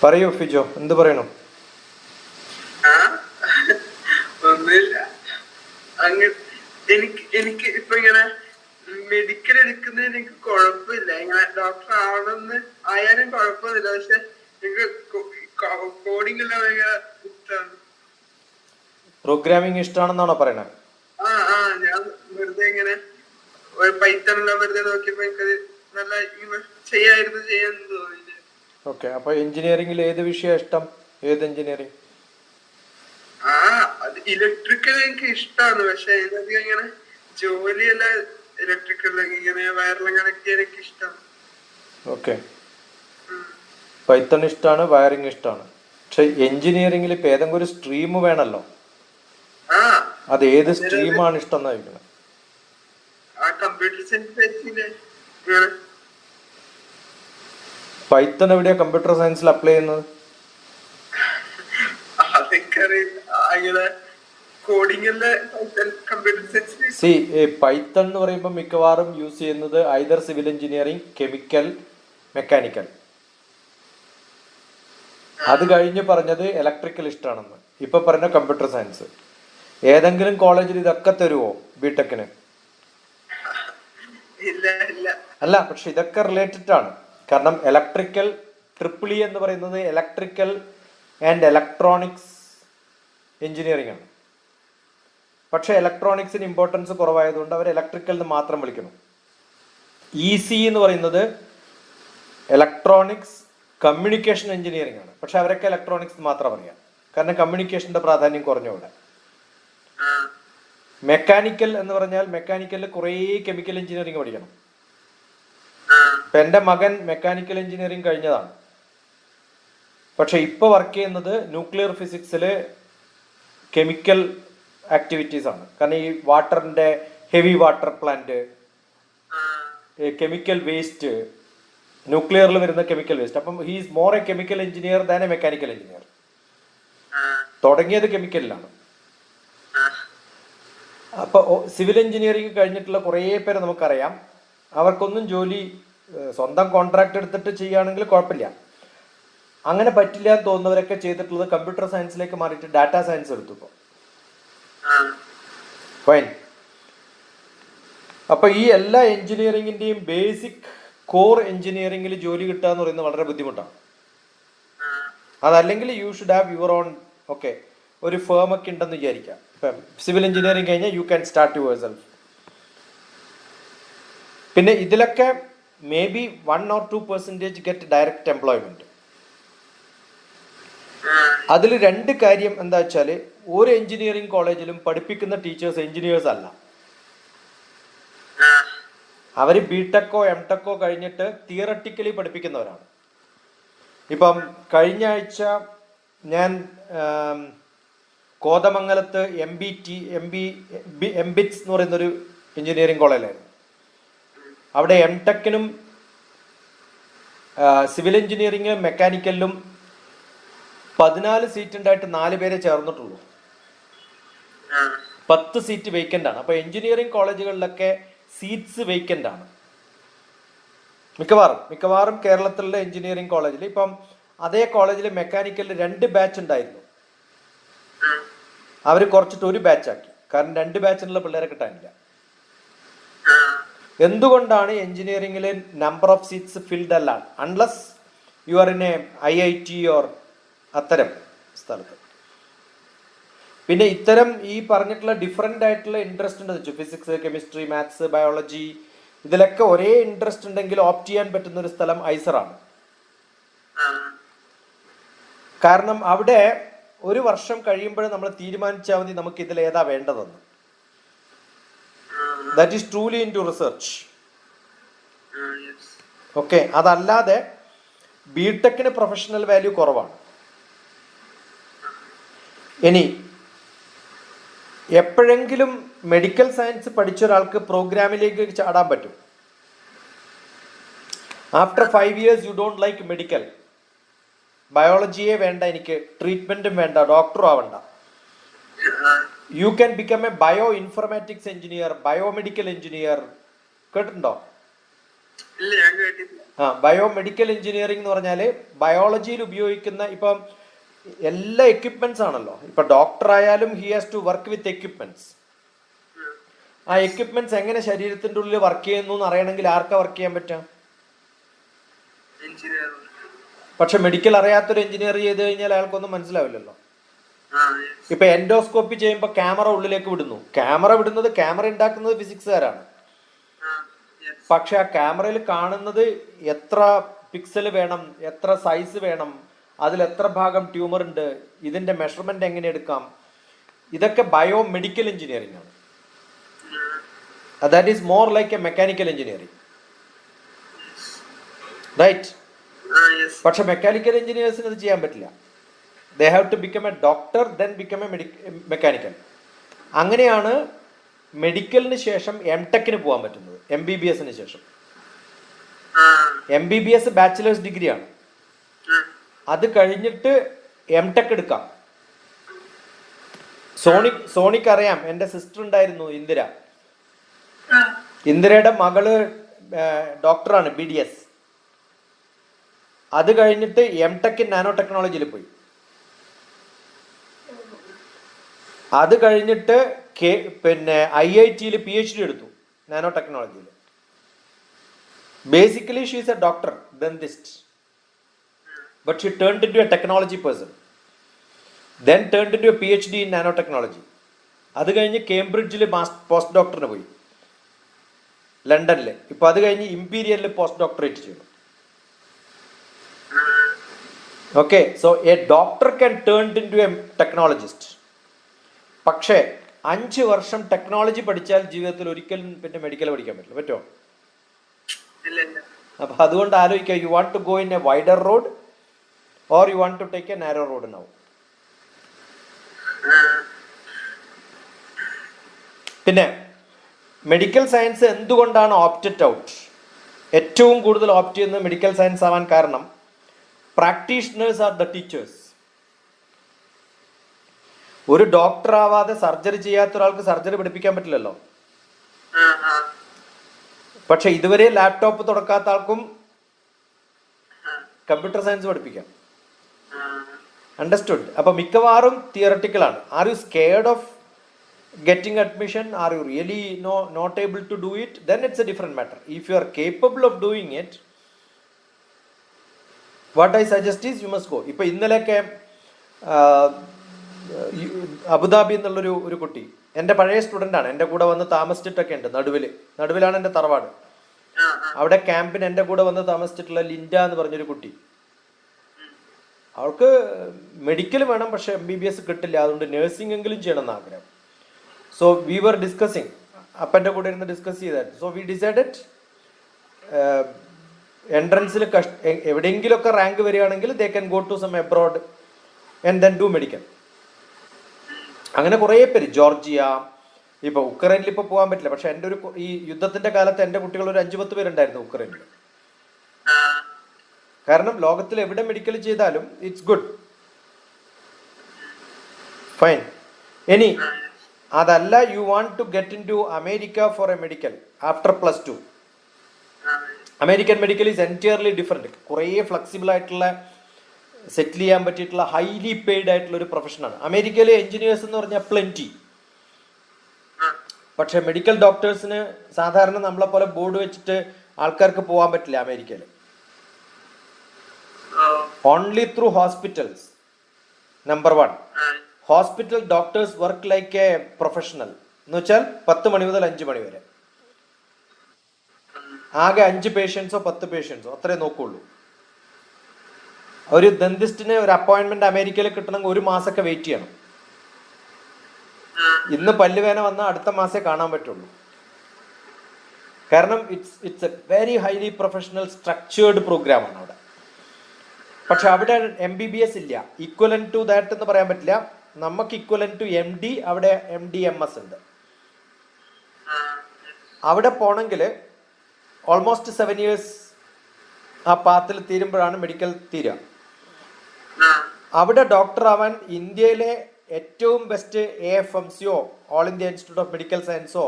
പറയൂ ഫിജോ, എന്ത് പറയണു? ഒന്നുമില്ല. എനിക്ക് ഇപ്പൊ ഇങ്ങനെ മെഡിക്കൽ എടുക്കുന്നതിന് എനിക്ക് കുഴപ്പമില്ല, ഇങ്ങനെ ഡോക്ടർ ആവണമെന്ന് ആയാലും കുഴപ്പമൊന്നുമില്ല. പക്ഷെ എനിക്ക് കോഡിംഗ് എല്ലാം ഭയങ്കര ഇഷ്ടമാണ്. പ്രോഗ്രാമിംഗ് ഇഷ്ടമാണെന്നാണോ പറയണത്? ഞാൻ വെറുതെ ഇങ്ങനെ പൈത്തണെല്ലാം വെറുതെ നോക്കിയപ്പോ എനിക്കത് നല്ല ചെയ്യാന്ന് തോന്നി. ഓക്കെ, അപ്പൊ എഞ്ചിനീയറിംഗിൽ ഏത് വിഷയം ഇഷ്ടം? ഏത് എഞ്ചിനീയറിംഗ്? അത് ഇലക്ട്രിക്കൽ എനിക്ക് ഇഷ്ടമാണ്. പക്ഷെ അതിനധികം ഇങ്ങനെ ജോലിയെല്ലാം ഇലക്ട്രിക്കൽ ഇങ്ങനെ വയറെല്ലാം കണക്ട് ചെയ്യാൻ എനിക്ക് ഇഷ്ടമാണ്. ഓക്കെ, പൈത്തൺ ഇഷ്ടമാണ്, വയറിംഗ് ഇഷ്ടമാണ്. പക്ഷെ എഞ്ചിനീയറിംഗിൽ ഇപ്പൊ ഏതെങ്കിലും ഒരു സ്ട്രീം വേണമല്ലോ. അത് ഏത് സ്ട്രീമാണ് ഇഷ്ടം എന്നായിരിക്കണം. പൈത്തൺ എവിടെയാ കമ്പ്യൂട്ടർ സയൻസിൽ അപ്ലൈ ചെയ്യുന്നത്? പൈത്തൺ എന്ന് പറയുമ്പോൾ മിക്കവാറും യൂസ് ചെയ്യുന്നത് either civil engineering, chemical, mechanical. അത് കഴിഞ്ഞ് പറഞ്ഞത് ഇലക്ട്രിക്കൽ ഇഷ്ടമാണെന്ന്. ഇപ്പൊ പറഞ്ഞ കമ്പ്യൂട്ടർ സയൻസ്. ഏതെങ്കിലും കോളേജിൽ ഇതൊക്കെ തരുമോ ബിടെക്കിന്? അല്ല, പക്ഷെ ഇതൊക്കെ റിലേറ്റഡ് ആണ്. കാരണം ഇലക്ട്രിക്കൽ ട്രിപ്പിൾ എന്ന് പറയുന്നത് ഇലക്ട്രിക്കൽ ആൻഡ് ഇലക്ട്രോണിക്സ് എഞ്ചിനീയറിംഗ് ആണ്. പക്ഷെ ഇലക്ട്രോണിക്സിന് ഇമ്പോർട്ടൻസ് കുറവായതുകൊണ്ട് അവർ ഇലക്ട്രിക്കൽ എന്ന് മാത്രം വിളിക്കണം. EC എന്ന് പറയുന്നത് ഇലക്ട്രോണിക്സ് കമ്മ്യൂണിക്കേഷൻ എഞ്ചിനീയറിംഗ് ആണ്. പക്ഷെ അവരൊക്കെ ഇലക്ട്രോണിക്സ് മാത്രം പറയാം, കാരണം കമ്മ്യൂണിക്കേഷന്റെ പ്രാധാന്യം കുറഞ്ഞവിടെ. മെക്കാനിക്കൽ എന്ന് പറഞ്ഞാൽ മെക്കാനിക്കലിൽ കുറേ കെമിക്കൽ എഞ്ചിനീയറിംഗ് പഠിക്കണം. ഇപ്പൊ എൻ്റെ മകൻ മെക്കാനിക്കൽ എഞ്ചിനീയറിംഗ് കഴിഞ്ഞതാണ്. പക്ഷെ ഇപ്പൊ വർക്ക് ചെയ്യുന്നത് ന്യൂക്ലിയർ ഫിസിക്സില് കെമിക്കൽ ആക്ടിവിറ്റീസ് ആണ്. കാരണം ഈ വാട്ടറിന്റെ heavy water plant, chemical waste, ന്യൂക്ലിയറിൽ വരുന്ന കെമിക്കൽ വേസ്റ്റ്. അപ്പം he's more a chemical engineer than a mechanical engineer. തുടങ്ങിയത് കെമിക്കലിലാണ്. അപ്പൊ സിവിൽ എഞ്ചിനീയറിംഗ് കഴിഞ്ഞിട്ടുള്ള കുറേ പേര് നമുക്കറിയാം. അവർക്കൊന്നും ജോലി സ്വന്തം കോൺട്രാക്ട് എടുത്തിട്ട് ചെയ്യുകയാണെങ്കിൽ കുഴപ്പമില്ല. അങ്ങനെ പറ്റില്ല എന്ന് തോന്നുന്നവരൊക്കെ ചെയ്തിട്ടുള്ളത് കമ്പ്യൂട്ടർ സയൻസിലേക്ക് മാറിയിട്ട് ഡാറ്റാ സയൻസ് എടുത്തു. ഇപ്പോൾ ഫൈൻ. അപ്പൊ ഈ എല്ലാ എഞ്ചിനീയറിംഗിന്റെയും ബേസിക് കോർ എഞ്ചിനീയറിംഗിൽ ജോലി കിട്ടുക എന്ന് പറയുന്നത് വളരെ ബുദ്ധിമുട്ടാണ്. അതല്ലെങ്കിൽ you should have your own. Okay, ഒരു ഫേം ഒക്കെ ഉണ്ടെന്ന് വിചാരിക്കാം. ഇപ്പം സിവിൽ എഞ്ചിനീയറിംഗ് കഴിഞ്ഞാൽ you can start your self. പിന്നെ ഇതിലൊക്കെ may be 1 or 2% get direct employment. അതിൽ 2 കാര്യം എന്താ വെച്ചാൽ, ഒരു എഞ്ചിനീയറിംഗ് കോളേജിലും പഠിപ്പിക്കുന്ന ടീച്ചേഴ്സ് എഞ്ചിനീയേഴ്സ് അല്ല. അവർ ബിടെക്കോ എംടെക്കോ കഴിഞ്ഞിട്ട് തിയറട്ടിക്കലി പഠിപ്പിക്കുന്നവരാണ്. ഇപ്പം കഴിഞ്ഞ ആഴ്ച ഞാൻ കോതമംഗലത്ത് MBBS എന്ന് പറയുന്നൊരു എഞ്ചിനീയറിംഗ് കോളേജിലായിരുന്നു. അവിടെ എംടെക്കിനും സിവിൽ എഞ്ചിനീയറിംഗിലും മെക്കാനിക്കലിലും 14 സീറ്റ് ഉണ്ടായിട്ട് 4 പേരെ ചേർന്നിട്ടുള്ളൂ. 10 സീറ്റ് വേക്കൻ്റ് ആണ്. അപ്പൊ എഞ്ചിനീയറിംഗ് കോളേജുകളിലൊക്കെ സീറ്റ്സ് വേക്കൻ്റ് ആണ് മിക്കവാറും കേരളത്തിലുള്ള എഞ്ചിനീയറിംഗ് കോളേജിൽ. ഇപ്പം അതേ കോളേജിൽ മെക്കാനിക്കലിൽ 2 ബാച്ച് ഉണ്ടായിരുന്നു. അവർ കുറച്ചിട്ട് 1 ബാച്ച് ആക്കി. കാരണം 2 ബാച്ചിനുള്ള പിള്ളേരെ കിട്ടാനില്ല. എന്തുകൊണ്ടാണ് എഞ്ചിനീയറിംഗിൽ നമ്പർ ഓഫ് സീറ്റ്സ് ഫിൽഡ് അല്ല? Unless you are in A IIT or അത്തരം സ്ഥലത്ത്. പിന്നെ ഇത്തരം ഈ പറഞ്ഞിട്ടുള്ള ഡിഫറെൻ്റ് ആയിട്ടുള്ള ഇൻട്രസ്റ്റ് ഉണ്ടെന്ന് വെച്ചു, ഫിസിക്സ്, കെമിസ്ട്രി, മാത്സ്, ബയോളജി, ഇതിലൊക്കെ ഒരേ ഇൻട്രസ്റ്റ് ഉണ്ടെങ്കിൽ ഓപ്റ്റ് ചെയ്യാൻ പറ്റുന്ന ഒരു സ്ഥലം ഐസറാണ്. കാരണം അവിടെ 1 വർഷം കഴിയുമ്പോഴും നമ്മൾ തീരുമാനിച്ചാൽ മതി നമുക്ക് ഇതിൽ ഏതാ വേണ്ടതെന്ന്. That is truly into research. Okay, അതല്ലാതെ ബിടെക്കിന് പ്രൊഫഷണൽ വാല്യൂ കുറവാണ്. ഇനി എപ്പോഴെങ്കിലും മെഡിക്കൽ സയൻസ് പഠിച്ച ഒരാൾക്ക് പ്രോഗ്രാമിലേക്ക് ചാടാൻ പറ്റും. After 5 years you don't like medical, ബയോളജിയെ വേണ്ട, എനിക്ക് ട്രീറ്റ്മെന്റും വേണ്ട, ഡോക്ടറും ആവണ്ട, you can become a bioinformatics engineer, biomedical engineer. കേട്ടിട്ടുണ്ടോ? ഇല്ല ഞാൻ കേട്ടിട്ടില്ല. ബയോമെഡിക്കൽ എഞ്ചിനീയറിംഗ് എന്ന് പറഞ്ഞാൽ ബയോളജിയിൽ ഉപയോഗിക്കുന്ന ഇപ്പം എല്ലാ എക്യുപ്മെന്റ്സ് ആണല്ലോ. ഇപ്പൊ ഡോക്ടർ ആയാലും he has to work with equipments. ആ എക്യുപ്മെന്റ്സ് എങ്ങനെ ശരീരത്തിന്റെ ഉള്ളിൽ വർക്ക് ചെയ്യുന്നു എന്ന് അറിയണമെങ്കിൽ ആർക്കാ വർക്ക് ചെയ്യാൻ പറ്റാം? പക്ഷെ മെഡിക്കൽ അറിയാത്തൊരു എഞ്ചിനീയർ ചെയ്ത് കഴിഞ്ഞാൽ അയാൾക്കൊന്നും മനസ്സിലാവില്ലല്ലോ. ഇപ്പൊ എൻഡോസ്കോപ്പി ചെയ്യുമ്പോൾ ക്യാമറ ഉള്ളിലേക്ക് വിടുന്നു. ക്യാമറ ഉണ്ടാക്കുന്നത് ഫിസിക്സുകാരാണ്. പക്ഷെ ആ ക്യാമറയിൽ കാണുന്നത് എത്ര പിക്സൽ വേണം, എത്ര സൈസ് വേണം, അതിൽ എത്ര ഭാഗം ട്യൂമർ ഉണ്ട്, ഇതിന്റെ മെഷർമെന്റ് എങ്ങനെ എടുക്കാം, ഇതൊക്കെ ബയോമെഡിക്കൽ എഞ്ചിനീയറിംഗ് ആണ്. That is more like a mechanical engineering, right? പക്ഷെ മെക്കാനിക്കൽ എഞ്ചിനീയേഴ്സിന് ഇത് ചെയ്യാൻ പറ്റില്ല. They have to become a doctor then become a mechanical. അങ്ങനെയാണ് മെഡിക്കലിന് ശേഷം എംടെക്കിന് പോകാൻ പറ്റുന്നത്. MBBSന് ശേഷം MBBS ബാച്ചിലേഴ്സ് ഡിഗ്രിയാണ്. അത് കഴിഞ്ഞിട്ട് എംടെക് എടുക്കാം. സോണിക്ക് അറിയാം, എൻ്റെ സിസ്റ്റർ ഉണ്ടായിരുന്നു ഇന്ദിര. ഇന്ദിരയുടെ മകള് ഡോക്ടറാണ്, BDS. അത് കഴിഞ്ഞിട്ട് എംടെക് നാനോ ടെക്നോളജിയിൽ പോയി. അത് കഴിഞ്ഞിട്ട് പിന്നെ IITയിൽ PhD എടുത്തു നാനോ ടെക്നോളജിയിൽ. Basically she is A doctor, dentist, but she turned into a technology person, then turned into a PhD in nanotechnology. അത് കഴിഞ്ഞ് കേംബ്രിഡ്ജിൽ പോസ്റ്റ് ഡോക്ടറിന് പോയി, ലണ്ടനിൽ. ഇപ്പൊ അത് കഴിഞ്ഞ് ഇംപീരിയലിൽ പോസ്റ്റ് ഡോക്ടറേറ്റ് ചെയ്തു. Okay, so a doctor can turned into a technologist. പക്ഷേ 5 വർഷം ടെക്നോളജി പഠിച്ചാൽ ജീവിതത്തിൽ ഒരിക്കലും പിന്നെ മെഡിക്കൽ പഠിക്കാൻ പറ്റില്ല. പറ്റുമോ? അപ്പൊ അതുകൊണ്ട് ആലോചിക്കുക, you want to go in a wider road or you want to take a narrow road now. പിന്നെ മെഡിക്കൽ സയൻസ് എന്തുകൊണ്ടാണ് ഓപ്റ്റഡ് ഔട്ട്? ഏറ്റവും കൂടുതൽ ഓപ്റ്റ് ചെയ്യുന്നത് മെഡിക്കൽ സയൻസ് ആവാൻ കാരണം പ്രാക്ടീഷണേഴ്സ് ആർ ദ ടീച്ചേഴ്സ്. ഒരു ഡോക്ടർ ആവാതെ സർജറി ചെയ്യാത്ത ഒരാൾക്ക് സർജറി പഠിപ്പിക്കാൻ പറ്റില്ലല്ലോ. പക്ഷെ ഇതുവരെ ലാപ്ടോപ്പ് തുറക്കാത്ത ആൾക്കും കമ്പ്യൂട്ടർ സയൻസ് പഠിപ്പിക്കാം. അണ്ടർസ്റ്റുഡ്? അപ്പൊ മിക്കവാറും തിയറട്ടിക്കൽ ആണ്. Are you scared of getting admission? Are you really not able to do it? Then it's a different matter. If you are capable of doing it, what I suggest is you must go. ഇപ്പൊ ഇന്നലെയൊക്കെ Abu Dhabi എന്നുള്ളൊരു ഒരു കുട്ടി, എൻ്റെ പഴയ student ആണ്, എൻ്റെ കൂടെ വന്ന് താമസിച്ചിട്ടൊക്കെ ഉണ്ട്. നടുവിലാണ് എൻ്റെ തറവാട്. അവിടെ ക്യാമ്പിന് എൻ്റെ കൂടെ വന്ന് താമസിച്ചിട്ടുള്ള ലിൻഡ എന്ന് പറഞ്ഞൊരു കുട്ടി. അവൾക്ക് മെഡിക്കൽ വേണം, പക്ഷെ MBBS കിട്ടില്ല. അതുകൊണ്ട് നഴ്സിംഗ് എങ്കിലും ചെയ്യണമെന്ന് ആഗ്രഹം. സോ വി വർ ഡിസ്കസിങ്, അപ്പൻ്റെ കൂടെ ഇരുന്ന് ഡിസ്കസ് ചെയ്തായിരുന്നു. സോ വി ഡിസൈഡഡ് എൻട്രൻസിൽ എവിടെയെങ്കിലുമൊക്കെ റാങ്ക് വരികയാണെങ്കിൽ they can go to some abroad and then do medical. അങ്ങനെ കുറേ പേര്, ജോർജിയ, ഇപ്പൊ ഉക്രൈനിൽ ഇപ്പൊ പോകാൻ പറ്റില്ല. പക്ഷെ എൻ്റെ ഈ യുദ്ധത്തിന്റെ കാലത്ത് എൻ്റെ കുട്ടികൾ ഒരു 5-10 പേരുണ്ടായിരുന്നു ഉക്രൈനിൽ. കാരണം ലോകത്തിൽ എവിടെ മെഡിക്കൽ ചെയ്താലും ഇറ്റ്സ് ഗുഡ്, ഫൈൻ. ഇനി അതല്ല, you want to get into America for a medical after +2. American medical is entirely different. കുറേ ഫ്ലെക്സിബിൾ ആയിട്ടുള്ള, സെറ്റിൽ ചെയ്യാൻ പറ്റിയിട്ടുള്ള, ഹൈലി പെയ്ഡ് ആയിട്ടുള്ള ഒരു പ്രൊഫഷനാണ്. അമേരിക്കയിലെ എഞ്ചിനീയേഴ്സ് എന്ന് പറഞ്ഞാൽ പ്ലെന്റി. പക്ഷെ മെഡിക്കൽ ഡോക്ടേഴ്സിന് സാധാരണ നമ്മളെ പോലെ ബോർഡ് വെച്ചിട്ട് ആൾക്കാർക്ക് പോകാൻ പറ്റില്ല അമേരിക്കയിൽ. Only through hospitals. Number 1, hospital doctors work like A professional. എന്ന് വെച്ചാൽ 10 മണി മുതൽ 5 മണി വരെ. ആകെ 5 പേഷ്യൻസോ 10 പേഷ്യൻസോ അത്രേ നോക്കുള്ളൂ. ഒരു ഡെന്റിസ്റ്റിന് ഒരു അപ്പോയിന്റ്മെന്റ് അമേരിക്കയിൽ കിട്ടണമെങ്കിൽ 1 മാസമൊക്കെ വെയിറ്റ് ചെയ്യണം. ഇന്ന് പല്ലുവേന വന്നാൽ അടുത്ത മാസമേ കാണാൻ പറ്റുള്ളൂ. കാരണം it's A very highly professional structured പ്രോഗ്രാമാണ് അവിടെ. പക്ഷെ അവിടെ MBBS ഇല്ല. ഈക്വലന്റ് ടു ദാറ്റ് എന്ന് പറയാൻ പറ്റില്ല. നമുക്ക് ഈക്വലന്റ് ടു MD, അവിടെ MD/MS ഉണ്ട്. അവിടെ പോണെങ്കിൽ ഓൾമോസ്റ്റ് 7 years ആ പാത്തിൽ തീരുമ്പോഴാണ് മെഡിക്കൽ തീരുക. അവിടെ ഡോക്ടർ ആവാൻ ഇന്ത്യയിലെ ഏറ്റവും ബെസ്റ്റ് AFMCയോ all India institute of medical സയൻസോ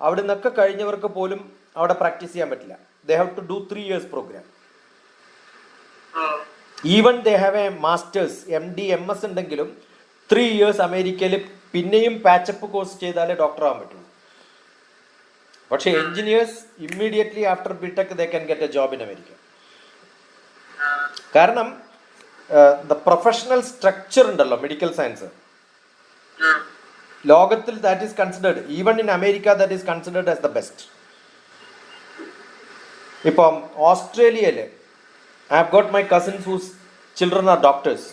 അവിടെ നിന്നൊക്കെ കഴിഞ്ഞവർക്ക് പോലും അവിടെ പ്രാക്ടീസ് ചെയ്യാൻ പറ്റില്ല. they have to do 3 years program. Even they have a masters, MD, MS ഉണ്ടെങ്കിലും 3 years അമേരിക്കയിൽ പിന്നെയും പാച്ചപ്പ് കോഴ്സ് ചെയ്താലേ ഡോക്ടർ ആവാൻ പറ്റുള്ളൂ. പക്ഷേ engineers immediately after BTech they can get a job in America. കാരണം ദ പ്രൊഫഷണൽ സ്ട്രക്ചർ ഉണ്ടല്ലോ medical science, ലോകത്തിൽ that is considered, even in America that is considered as the best. ഇപ്പം ഓസ്ട്രേലിയയിൽ I have got my cousins whose children are doctors.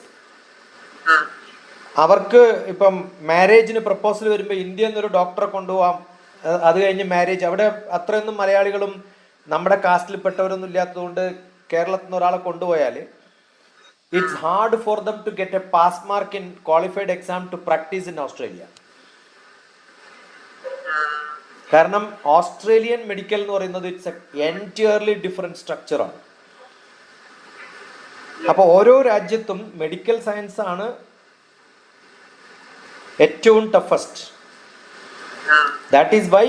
അവർക്ക് ഇപ്പം മാരേജിന് proposal വരുമ്പോൾ ഇന്ത്യയിൽ നിന്നൊരു ഡോക്ടറെ കൊണ്ടുപോകാം, അത് കഴിഞ്ഞ് മാരേജ്. അവിടെ അത്രയൊന്നും മലയാളികളും നമ്മുടെ കാസ്റ്റിൽപ്പെട്ടവരൊന്നും ഇല്ലാത്തതുകൊണ്ട് കേരളത്തിൽ നിന്ന് ഒരാളെ കൊണ്ടുപോയാൽ it's hard for them to get a pass mark in qualified exam to practice in Australia. കാരണം ഓസ്ട്രേലിയൻ മെഡിക്കൽ എന്ന് പറയുന്നത് ഇറ്റ്സ് എ എൻറ്റയർലി ഡിഫറെന്റ് സ്ട്രക്ചറാണ്. അപ്പോൾ ഓരോ രാജ്യത്തും മെഡിക്കൽ സയൻസ് ആണ് ഏറ്റവും toughest. That is why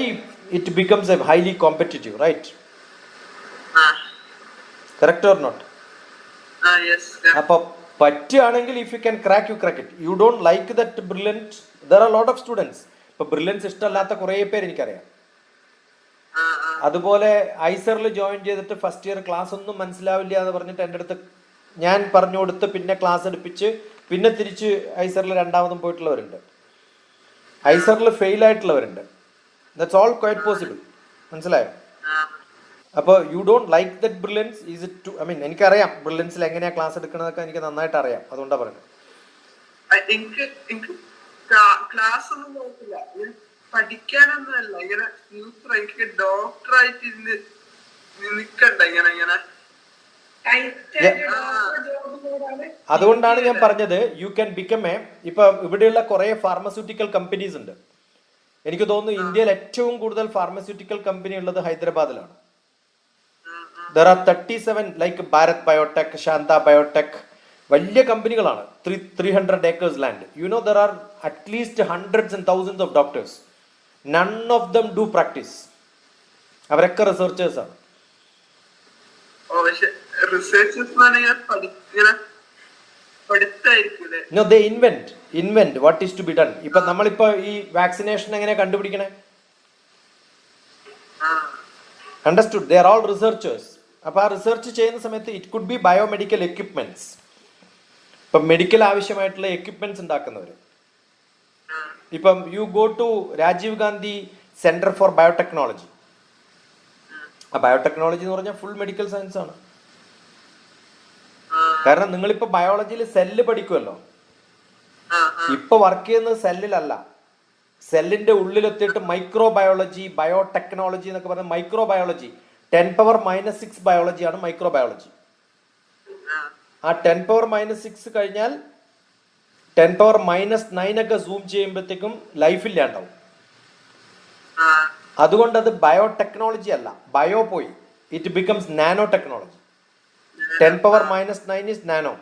it becomes a highly competitive, right? Correct or not? Yes. അപ്പോൾ പറ്റുകയാണെങ്കിൽ if you can crack, you crack it. You don't like that brilliant, there are a lot of students. ഇപ്പോൾ brilliance ഇഷ്ടമല്ലാത്ത കുറേ പേര് എനിക്കറിയാം. അതുപോലെ ഐസറിൽ join ചെയ്തിട്ട് first year class ഒന്നും മനസ്സിലാവില്ല എന്ന് പറഞ്ഞിട്ട് എൻ്റെ അടുത്ത് ഞാൻ പറഞ്ഞു കൊടുത്ത് പിന്നെ ക്ലാസ് എടുപ്പിച്ച് പിന്നെ തിരിച്ച് ഐസറിൽ രണ്ടാമതും പോയിട്ടുള്ളവരുണ്ട്, ഐസറിൽ ഫെയിൽ ആയിട്ടുള്ളവരുണ്ട്. That's all quite possible. മനസ്സിലായോ? അപ്പോൾ you don't like that brilliance, is it too, I mean എനിക്കറിയാം ബ്രില്യൻസിൽ എങ്ങനെയാണ് ക്ലാസ് എടുക്കണതൊക്കെ എനിക്ക് നന്നായിട്ട് അറിയാം, അതുകൊണ്ടാണ് പറയുന്നത്. ക്ലാസ് ഒന്നും നോക്കില്ല, പഠിക്കാനൊന്നും അല്ല, ഇങ്ങനെ ഫ്യൂച്ചർ എനിക്ക് ഡോക്ടറായിട്ട് നിൽക്കണ്ട ഇങ്ങനെ ഇങ്ങനെ. അതുകൊണ്ടാണ് ഞാൻ പറഞ്ഞത് യു ക്യാൻ ബിക്കം എ, ഇപ്പൊ ഇവിടെയുള്ള കുറെ ഫാർമസ്യൂട്ടിക്കൽ കമ്പനീസ് ഉണ്ട്. എനിക്ക് തോന്നുന്നു ഇന്ത്യയിൽ ഏറ്റവും കൂടുതൽ ഫാർമസ്യൂട്ടിക്കൽ കമ്പനി ഉള്ളത് ഹൈദരാബാദിലാണ്. There are 37 like Bharat Biotech, Shantha Biotech, വലിയ കമ്പനികളാണ്. 300 acres land. You know there are at least hundreds and thousands of doctors. None of them do practice. അവരൊക്കെ റിസർച്ചേഴ്സ് ആണ്. No, they invent what is to be done. ഇപ്പൊ നമ്മളിപ്പോ ഈ vaccination എങ്ങനെ കണ്ടുപിടിക്കണേ? Understood, they are all researchers. അപ്പൊ ആ research ചെയ്യുന്ന സമയത്ത് it could be biomedical equipments. ഇപ്പൊ മെഡിക്കൽ ആവശ്യമായിട്ടുള്ള എക്യുപ്മെന്റ്സ് ഉണ്ടാക്കുന്നവർ. ഇപ്പം you go to Rajiv Gandhi centre for biotechnology. ആ ബയോടെക്നോളജി എന്ന് പറഞ്ഞാൽ ഫുൾ മെഡിക്കൽ സയൻസ് ആണ്. കാരണം നിങ്ങളിപ്പോ ബയോളജിയിൽ സെല്ല് പഠിക്കുമല്ലോ, ഇപ്പൊ വർക്ക് ചെയ്യുന്നത് സെല്ലിലല്ല, സെല്ലിന്റെ ഉള്ളിലെത്തിയിട്ട് മൈക്രോ ബയോളജി, ബയോടെക്നോളജി എന്നൊക്കെ പറഞ്ഞ മൈക്രോ ബയോളജി, 10⁻⁻⁶ ബയോളജിയാണ് മൈക്രോ ബയോളജി. ആ 10⁻⁻⁶ കഴിഞ്ഞാൽ 10⁻⁻⁹ ഒക്കെ സൂം ചെയ്യുമ്പോഴത്തേക്കും ലൈഫില്ലാണ്ടാവും. അതുകൊണ്ട് അത് ബയോടെക്നോളജി അല്ല, ബയോ പോയി, it becomes nano technology. 10⁻⁻⁹ is nano.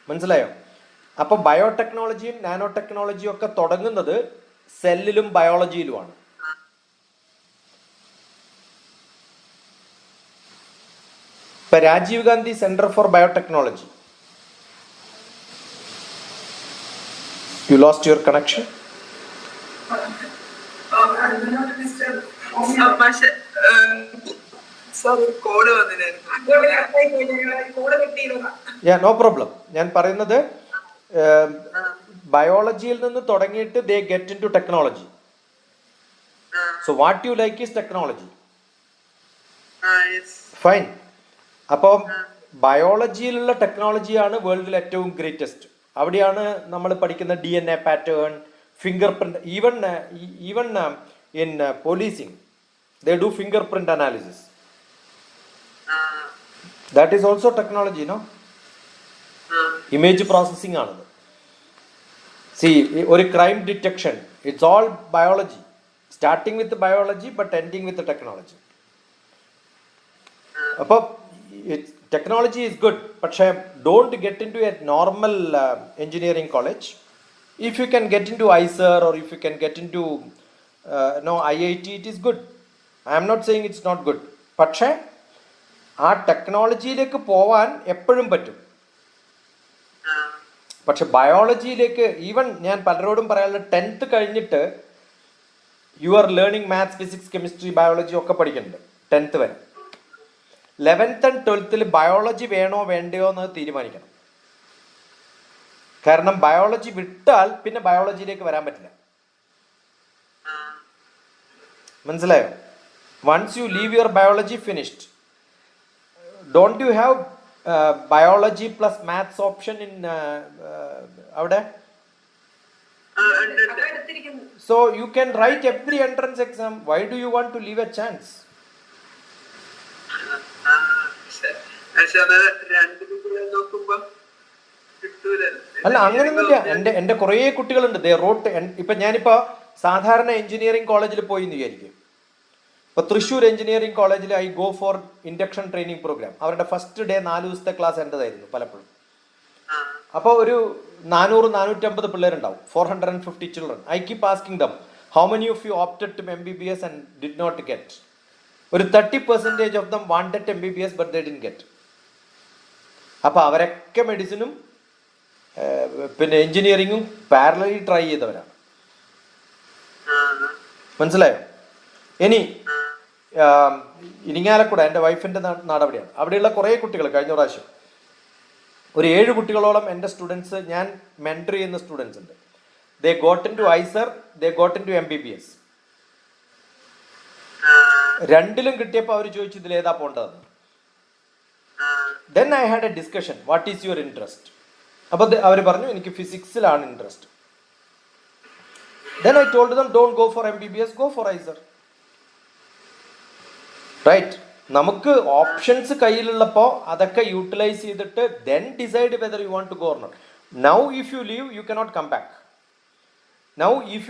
മനസ്സിലായോ? അപ്പൊ ബയോടെക്നോളജിയും നാനോ ടെക്നോളജിയും ഒക്കെ തുടങ്ങുന്നത് സെല്ലിലും ബയോളജിയിലുമാണ്. ഇപ്പൊ Rajiv Gandhi centre for biotechnology. You lost your connection. No problem. ഞാൻ പറയുന്നത് ബയോളജിയിൽ നിന്ന് തുടങ്ങിയിട്ട് they get into technology. So what you like is technology. Fine. അപ്പോൾ ബയോളജിയിലുള്ള ടെക്നോളജിയാണ് വേൾഡിൽ ഏറ്റവും ഗ്രേറ്റസ്റ്റ്. അവിടെയാണ് നമ്മൾ പഠിക്കുന്ന DNA pattern, finger print. Even in policing they do fingerprint analysis. That is also technology, no? Image processing ആണത്. See, ഒരു crime detection, it's all biology, starting with biology but ending with the technology. അപ്പോൾ technology is good, പക്ഷേ don't get into a normal engineering college. If you can get into ISER or if you can get into IIT, it is good. I am not saying it's not good. പക്ഷേ ആ ടെക്നോളജിയിലേക്ക് പോവാൻ എപ്പോഴും പറ്റും. പക്ഷെ ബയോളജിയിലേക്ക് even ഞാൻ പലരോടും പറയാനുള്ളത് 10th കഴിഞ്ഞിട്ട് you are learning maths, physics, chemistry, biology ഒക്കെ പഠിക്കുന്നുണ്ട് 10th വരെ. 11th and 12th ബയോളജി വേണോ വേണ്ടയോ എന്ന് തീരുമാനിക്കണം. കാരണം ബയോളജി വിട്ടാൽ പിന്നെ ബയോളജിയിലേക്ക് വരാൻ പറ്റില്ല. മനസ്സിലായോ? Once you leave your biology finished. Don't you have biology plus maths option in അവിടെ? So you can write every entrance exam. Why do you want to leave a chance? അല്ല, അങ്ങനെയൊന്നുമില്ല. എൻ്റെ കുറേ കുട്ടികളുണ്ട്. They rot. ഇപ്പം ഞാനിപ്പോൾ സാധാരണ engineering കോളേജിൽ പോയി എന്ന് വിചാരിക്കും. ഇപ്പോൾ തൃശ്ശൂർ എഞ്ചിനീയറിംഗ് കോളേജിൽ I go for induction training program. അവരുടെ ഫസ്റ്റ് ഡേ 4 ദിവസത്തെ ക്ലാസ് എൻ്റെതായിരുന്നു പലപ്പോഴും. അപ്പോൾ ഒരു 400-450 പിള്ളേരുണ്ടാവും. 450 children. I keep asking them, how many of you opted to MBBS and did not get? ഒരു 30% of them wanted MBBS but they didn't get. അപ്പോൾ അവരൊക്കെ മെഡിസിനും പിന്നെ എഞ്ചിനീയറിങ്ങും പാരലലി ട്രൈ ചെയ്തവരാണ്. മനസ്സിലായോ? ഇനി ഇരിങ്ങാലക്കുട, എൻ്റെ വൈഫിൻ്റെ നാട് അവിടെയാണ്. അവിടെയുള്ള കുറേ കുട്ടികൾ കഴിഞ്ഞ പ്രാവശ്യം ഒരു 7 കുട്ടികളോളം എൻ്റെ സ്റ്റുഡൻസ്, ഞാൻ മെൻറ്റർ ചെയ്യുന്ന സ്റ്റുഡൻസ് ഉണ്ട്. They got in to IISER, they got in to MBBS. രണ്ടിലും കിട്ടിയപ്പോൾ അവർ ചോദിച്ചു ഇതിൽ ഏതാ പോകേണ്ടതെന്ന്. Then I had a discussion, what is your interest? അപ്പോൾ അവർ പറഞ്ഞു എനിക്ക് ഫിസിക്സിലാണ് interest. Then I told them, don't go for MBBS, go for IISER. Right? നമുക്ക് ഓപ്ഷൻസ് കയ്യിലുള്ളപ്പോൾ അതൊക്കെ യൂട്ടിലൈസ് ചെയ്തിട്ട് then decide whether you want to go or not. Now if you leave you cannot come back. Now if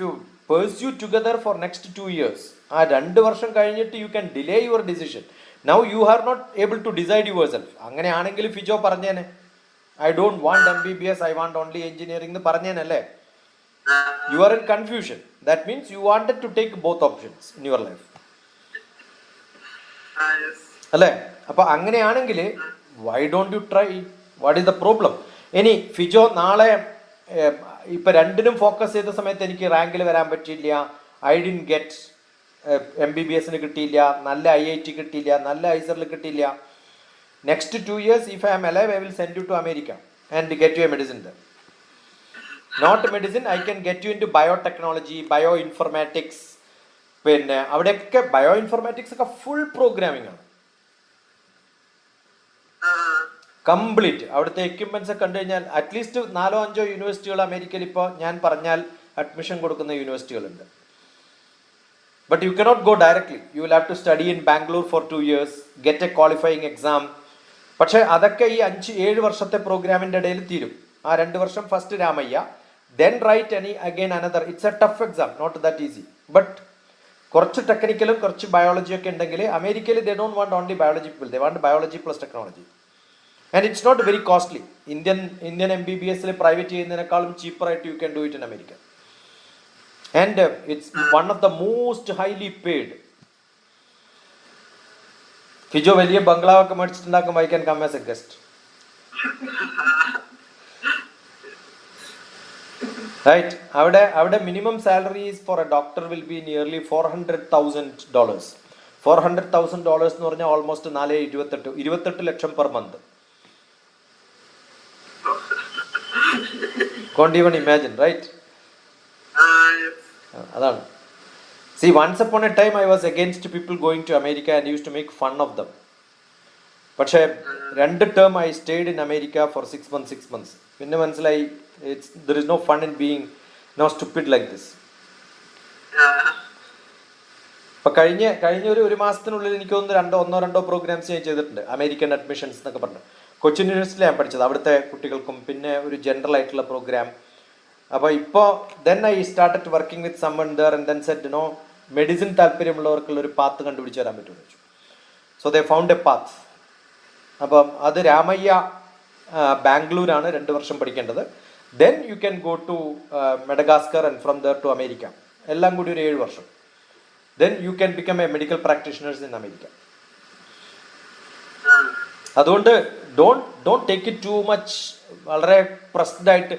U pursue together for next 2 years, ആ 2 വർഷം കഴിഞ്ഞിട്ട് you can delay your decision. Now you are not able to decide yourself. അങ്ങനെയാണെങ്കിൽ ഫിജോ പറഞ്ഞേനെ, I don't want MBBS, I want only engineering എന്ന് പറഞ്ഞേനല്ലേ. You are in confusion. That means you wanted to take both options in your life, അല്ലേ? അപ്പൊ അങ്ങനെയാണെങ്കിൽ why don't you try? What is the problem? ഇനി ഫിജോ നാളെ ഇപ്പൊ രണ്ടിനും focus ചെയ്ത സമയത്ത് എനിക്ക് റാങ്കിൽ വരാൻ പറ്റിയില്ല, ഐ ഡിഡ്ന്റ് ഗെറ്റ് MBBSന് കിട്ടിയില്ല, നല്ല IIT കിട്ടിയില്ല, നല്ല ഐസറിൽ കിട്ടിയില്ല. Next 2 years if I am alive I will send you to America and get you a medicine there. Not medicine, I can get you into biotechnology, bioinformatics. പിന്നെ അവിടെയൊക്കെ bioinformatics ഒക്കെ full programming ആണ്, complete. അവിടുത്തെ equipments ഒക്കെ കണ്ടു കഴിഞ്ഞാൽ at least 4-5 യൂണിവേഴ്സിറ്റികൾ അമേരിക്കയിൽ ഇപ്പോൾ ഞാൻ പറഞ്ഞാൽ അഡ്മിഷൻ കൊടുക്കുന്ന യൂണിവേഴ്സിറ്റികളുണ്ട്. But you cannot go directly. You will have to study in Bangalore for 2 years, get a qualifying exam. പക്ഷേ അതൊക്കെ ഈ 5-7 വർഷത്തെ പ്രോഗ്രാമിൻ്റെ ഇടയിൽ തീരും. ആ 2 വർഷം first Ramaiah, then write any again another. It's a tough exam, not that easy. But കുറച്ച് ടെക്നിക്കലും കുറച്ച് ബയോളജിയൊക്കെ ഉണ്ടെങ്കിൽ അമേരിക്കയിൽ they don't want only biology people, they want biology plus technology. And it's not very costly. Indian MBBSൽ private ചെയ്യുന്നതിനേക്കാളും ചീപ്പറായിട്ട് you can do it in America. And it's one of the most highly paid. Fijo വലിയ ബംഗ്ലാവൊക്കെ മേടിച്ചിട്ടുണ്ടാക്കും, I can come as a guest. Right? അവിടെ minimum salaries for a doctor will be nearly $400,000. $400,000 എന്ന് പറഞ്ഞാൽ almost 28 lakh per month. Can't even imagine, right? അതാണ്. See, once upon a time I was against people going to America and used to make fun of them. പക്ഷേ 2 term I stayed in America for 6 months. പിന്നെ മനസ്സിലായി, there is no fun in being no stupid like this. അപ്പൊ കഴിഞ്ഞ ഒരു മാസത്തിനുള്ളിൽ എനിക്ക് തോന്നുന്നു 1-2 programmes ഞാൻ ചെയ്തിട്ടുണ്ട്. അമേരിക്കൻ അഡ്മിഷൻസ് എന്നൊക്കെ പറഞ്ഞു. കൊച്ചിൻ യൂണിവേഴ്സിറ്റിയിൽ ഞാൻ പഠിച്ചത്, അവിടുത്തെ കുട്ടികൾക്കും പിന്നെ ഒരു ജനറൽ ആയിട്ടുള്ള പ്രോഗ്രാം. അപ്പോൾ ഇപ്പോൾ then I started working with someone there and then said no, medicine താല്പര്യമുള്ളവർക്കുള്ള ഒരു പാത്ത് കണ്ടുപിടിച്ച് തരാൻ പറ്റുമെന്ന് വെച്ചു. So they found a path. അപ്പം അത് രാമയ്യ ബാംഗ്ലൂരാണ് 2 വർഷം പഠിക്കേണ്ടത്. Then you can go to Madagascar and from there to America. എല്ലാം കൂടി ഒരു 7 വർഷം. then you can become a medical practitioner in America. അതുകൊണ്ട് don't take it too much. വളരെ പ്രസ്ഡ് ആയിട്ട്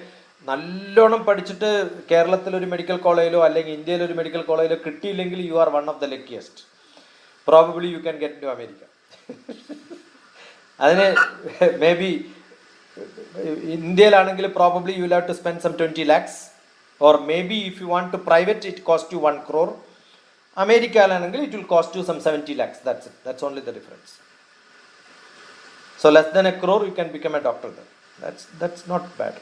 നല്ലോണം പഠിച്ചിട്ട് കേരളത്തിൽ ഒരു മെഡിക്കൽ കോളേജിലോ അല്ലെങ്കിൽ ഇന്ത്യയിൽ ഒരു മെഡിക്കൽ കോളേജിലോ കിട്ടിയില്ലെങ്കിൽ you are one of the luckiest. Probably you can get to America. അതിന് മേ ബി ഇന്ത്യയിലാണെങ്കിൽ probably you will have to spend some 20 lakhs, or maybe if you want to private it cost you 1 crore. അമേരിക്കയിലാണെങ്കിൽ it will cost you some 70 lakhs. That's it. That's only the difference. So less than 1 crore you can become a doctor then. That's not bad.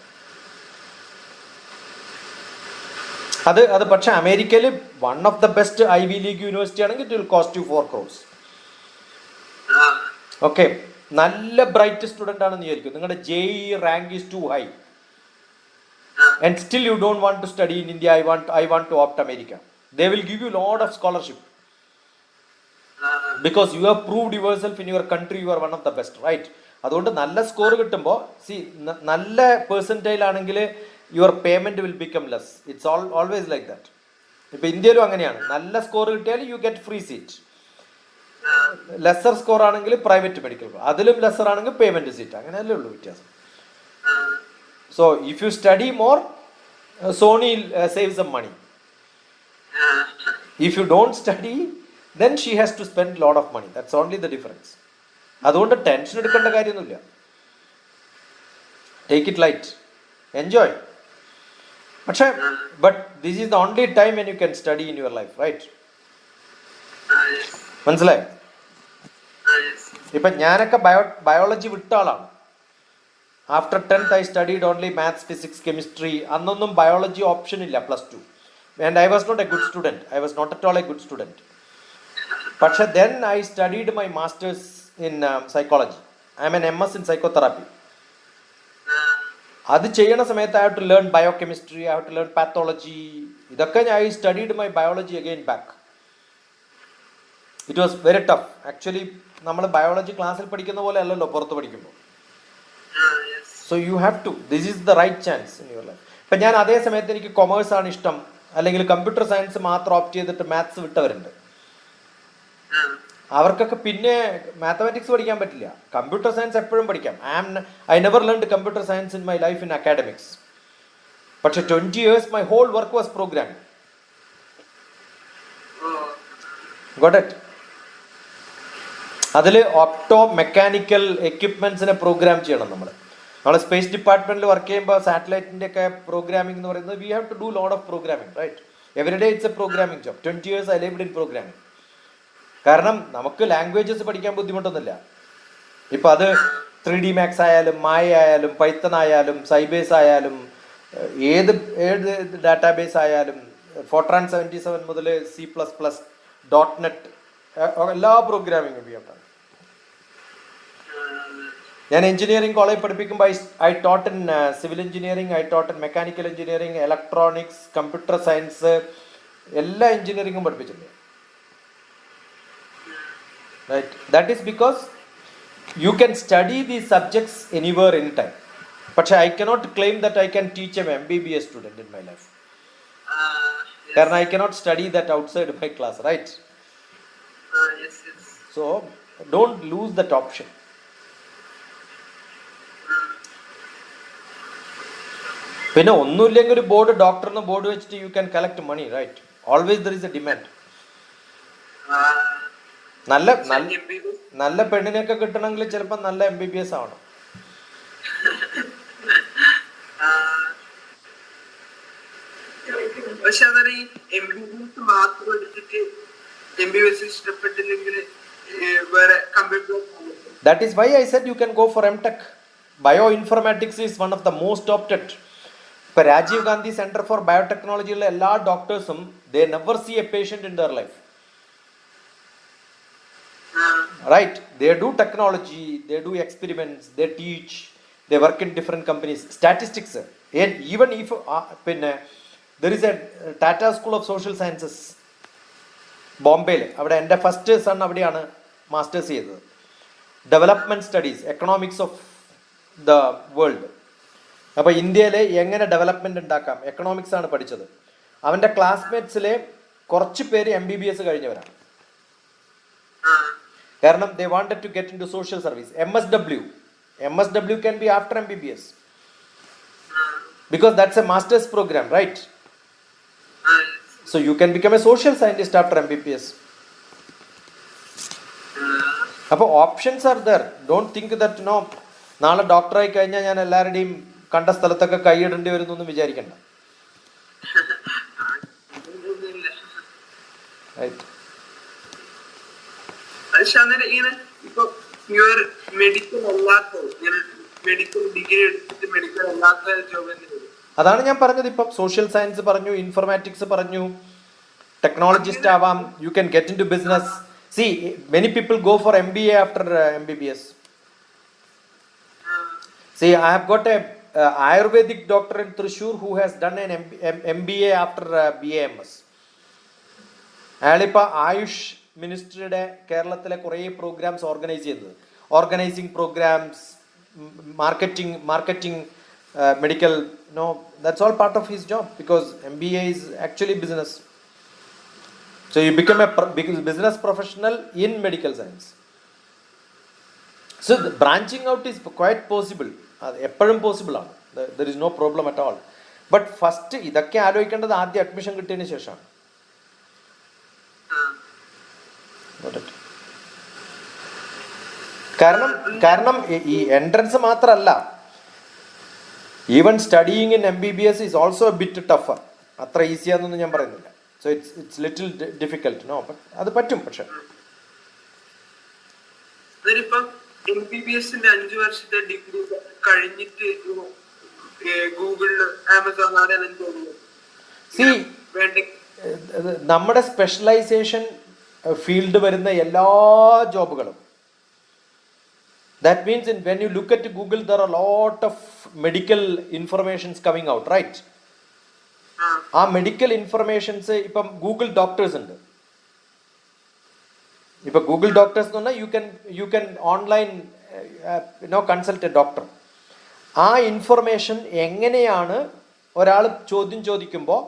അത് പക്ഷെ അമേരിക്കയിൽ one of the best Ivy League university ആണെങ്കിൽ it will cost you 4 crores. Okay, നല്ല bright student ആണെന്ന് വിചാരിക്കും. നിങ്ങളുടെ JEE rank is too high and still you don't want to study in India. I want to opt America. They will give you lot of scholarship because you have proved yourself in your country you are one of the best, right? അതുകൊണ്ട് നല്ല score കിട്ടുമ്പോൾ നല്ല percentile ആണെങ്കിൽ your payment will become less. It's always like that. ഇപ്പൊ ഇന്ത്യയിലും അങ്ങനെയാണ്. നല്ല score കിട്ടിയാൽ you get free seat. Lesser score ആണെങ്കിൽ പ്രൈവറ്റ് മെഡിക്കൽ, അതിലും ലെസർ ആണെങ്കിൽ പേയ്മെന്റ് സീറ്റ്. അങ്ങനെയല്ലേ ഉള്ളൂ വ്യത്യാസം. So if you study more, Sony saves some money. If you don't study, then she has to spend lot of money. That's only the difference. അതുകൊണ്ട് tension എടുക്കേണ്ട കാര്യമൊന്നുമില്ല. Take it light, enjoy. പക്ഷേ but this is the only time when you can study in your life, right? മനസ്സിലായോ? ഇപ്പൊ ഞാനൊക്കെ biology വിട്ട ആളാണ്. After 10th I studied only maths, physics, chemistry. അന്നൊന്നും ബയോളജി ഓപ്ഷൻ ഇല്ല +2. And I was not a good student. I was not at all a good student. പക്ഷെ then I studied my masters in psychology. I am an MS in psychotherapy. അത് ചെയ്യണ സമയത്ത് I have to learn biochemistry, I have to learn pathology. ഇതൊക്കെ I studied my biology again back. It was very tough. Actually നമ്മൾ biology ക്ലാസ്സിൽ പഠിക്കുന്ന പോലെ അല്ലല്ലോ പുറത്ത് പഠിക്കുമ്പോൾ. So you have to, this is the right chance in your life. ഇപ്പം ഞാൻ അതേ സമയത്ത് എനിക്ക് കൊമേഴ്സ് ആണ് ഇഷ്ടം, അല്ലെങ്കിൽ കമ്പ്യൂട്ടർ സയൻസ് മാത്രം ഓപ്റ്റ് ചെയ്തിട്ട് മാത്സ് വിട്ടവരുണ്ട്. അവർക്കൊക്കെ പിന്നെ മാത്തമാറ്റിക്സ് പഠിക്കാൻ പറ്റില്ല. കമ്പ്യൂട്ടർ സയൻസ് എപ്പോഴും പഠിക്കാം. I never learned computer science in my life in academics. പക്ഷെ 20 years my whole work was programming. Got it? അതിൽ ഓപ്റ്റോ മെക്കാനിക്കൽ എക്യുപ്മെന്റ്സിനെ പ്രോഗ്രാം ചെയ്യണം നമ്മൾ. നമ്മൾ സ്പേസ് ഡിപ്പാർട്ട്മെന്റിൽ വർക്ക് ചെയ്യുമ്പോൾ സാറ്റലൈറ്റിന്റെ ഒക്കെ പ്രോഗ്രാമിംഗ് എന്ന് പറയുന്നത് we have to do lot of programming, right? Every day it's a programming job. 20 years I lived in programming. കാരണം നമുക്ക് ലാംഗ്വേജസ് പഠിക്കാൻ ബുദ്ധിമുട്ടൊന്നുമില്ല. ഇപ്പം അത് 3D Max ആയാലും മായ ആയാലും പൈത്തൺ ആയാലും സൈബേസ് ആയാലും ഏത് ഡാറ്റാബേസ് ആയാലും ഫോർട്രാൻ 77 മുതൽ C++, .NET എല്ലാ പ്രോഗ്രാമിംഗും വി ഹാവ് ഡൺ. ഞാൻ എഞ്ചിനീയറിംഗ് കോളേജ് പഠിപ്പിക്കുമ്പോൾ I taught in civil engineering, I taught in mechanical engineering, electronics, computer science, എല്ലാ എഞ്ചിനീയറിംഗും പഠിപ്പിച്ചിട്ടുണ്ട്. Right? That is because you can study these subjects anywhere any time. പക്ഷെ I cannot claim that I can teach um MBBS student in my life. കാരണം I cannot study that outside my class, right? So don't lose that option. പിന്നെ ഒന്നുമില്ലെങ്കിൽ ഒരു board, ഡോക്ടറിന് board വെച്ചിട്ട് you can collect money, right? Always there is a demand. നല്ല പെണ്ണിനെയൊക്കെ കിട്ടണമെങ്കിൽ ചിലപ്പോൾ നല്ല MBBS ആവണം. പക്ഷെ അതൊരു MBBS മാത്രം എടുത്തിട്ട് MBBS ഇഷ്ടപ്പെട്ടില്ലെങ്കിൽ വേറെ computer. That is why I said you can go for MTech. Bioinformatics is one of the most opted. ഇപ്പൊ രാജീവ് ഗാന്ധി സെന്റർ ഫോർ ബയോടെക്നോളജിയിലെ എല്ലാ ഡോക്ടേഴ്സും they never see a patient in their life. Right? They do technology, they do experiments, they teach, they work in different companies. Statistics. And even if there is a Tata School of Social Sciences ബോംബെയിൽ, അവിടെ എൻ്റെ first sun അവിടെയാണ് masters ചെയ്തത്. Development studies, economics of the world. അപ്പോൾ ഇന്ത്യയിൽ എങ്ങനെ development ഉണ്ടാക്കാം, economics ആണ് പഠിച്ചത്. അവൻ്റെ ക്ലാസ്മേറ്റ്സിലെ കുറച്ച് പേര് MBBS കഴിഞ്ഞവരാണ്. കാരണം they wanted to get into social service. MSW can be after MBBS because that's a master's program, right? So you can become a social scientist after MBBS. അപ്പോൾ options are there. Don't think that no നാളെ ഡോക്ടറായി കഴിഞ്ഞാൽ ഞാൻ എല്ലാവരുടെയും കണ്ട സ്ഥലത്തൊക്കെ കൈയിടേണ്ടി വരുന്നൊന്നും വിചാരിക്കണ്ട. Right. ഇപ്പൊ പ്യുവർ മെഡിക്കൽ അല്ലാത്ത മെഡിക്കൽ ഡിഗ്രി എടുത്തിട്ട് മെഡിക്കൽ അല്ലാത്ത ജോബ് അതാണ് ഞാൻ പറഞ്ഞത്. ഇപ്പം സോഷ്യൽ സയൻസ് പറഞ്ഞു, ഇൻഫർമാറ്റിക്സ് പറഞ്ഞു, ടെക്നോളജിസ്റ്റ് ആവാം, you can get into business. See, many people go for MBA after MBBS. See, I have got a Ayurvedic doctor in Thrissur who has done an MBA after BAMS. അയാളിപ്പോൾ ആയുഷ് മിനിസ്ട്രിയുടെ കേരളത്തിലെ കുറേ programs organise ചെയ്യുന്നത്, organising programs, marketing medical, no, that's all part of his job because MBA is actually business. So you become a business professional in medical science. So the branching out is quite possible. എപ്പോഴും possible ആണ്. There is no problem at all. But first ഇതൊക്കെ ആലോചിക്കേണ്ടത് ആദ്യം admission കിട്ടിയതിന് ശേഷമാണ്. കാരണം ഈ entrance മാത്രമല്ല, even studying in MBBS is also A bit tougher. അത്ര ഈസിയാന്നൊന്നും ഞാൻ പറയുന്നില്ല. So it's little difficult, no, but അത് പറ്റും. പക്ഷെ MBBS 5 വർഷത്തെ ഡിഗ്രി കഴിഞ്ഞിട്ട് ഗൂഗിളില് ആമസോൺ നമ്മുടെ സ്പെഷ്യലൈസേഷൻ ഫീൽഡ് വരുന്ന എല്ലാ ജോബുകളും, that means when you look at Google there are a lot of medical informations coming out, right? ആ മെഡിക്കൽ ഇൻഫർമേഷൻസ് ഇപ്പം ഗൂഗിൾ ഡോക്ടേഴ്സ് ഉണ്ട്. ഇപ്പൊ ഗൂഗിൾ ഡോക്ടേഴ്സ് എന്ന് പറഞ്ഞാൽ you can online consult A doctor. ആ information എങ്ങനെയാണ് ഒരാൾ ചോദ്യം ചോദിക്കുമ്പോൾ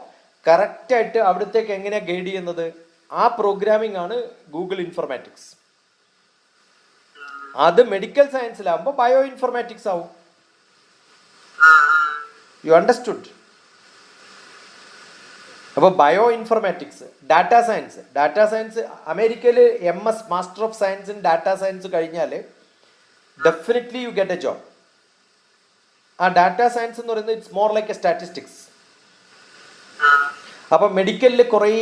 കറക്റ്റായിട്ട് അവിടത്തേക്ക് എങ്ങനെയാണ് ഗൈഡ് ചെയ്യുന്നത്? ആ പ്രോഗ്രാമിംഗ് ആണ് ഗൂഗിൾ ഇൻഫർമാറ്റിക്സ്. അത് മെഡിക്കൽ സയൻസിലാവുമ്പോൾ ബയോ ഇൻഫർമാറ്റിക്സ് ആവും. You understood? അപ്പോൾ ബയോ ഇൻഫർമാറ്റിക്സ്, ഡാറ്റാ സയൻസ് അമേരിക്കയിൽ MS master of science in data science കഴിഞ്ഞാൽ definitely you get a job. ആ ഡാറ്റാ സയൻസ് എന്ന് പറയുന്നത് it's more like a statistics. അപ്പം മെഡിക്കലിൽ കുറേ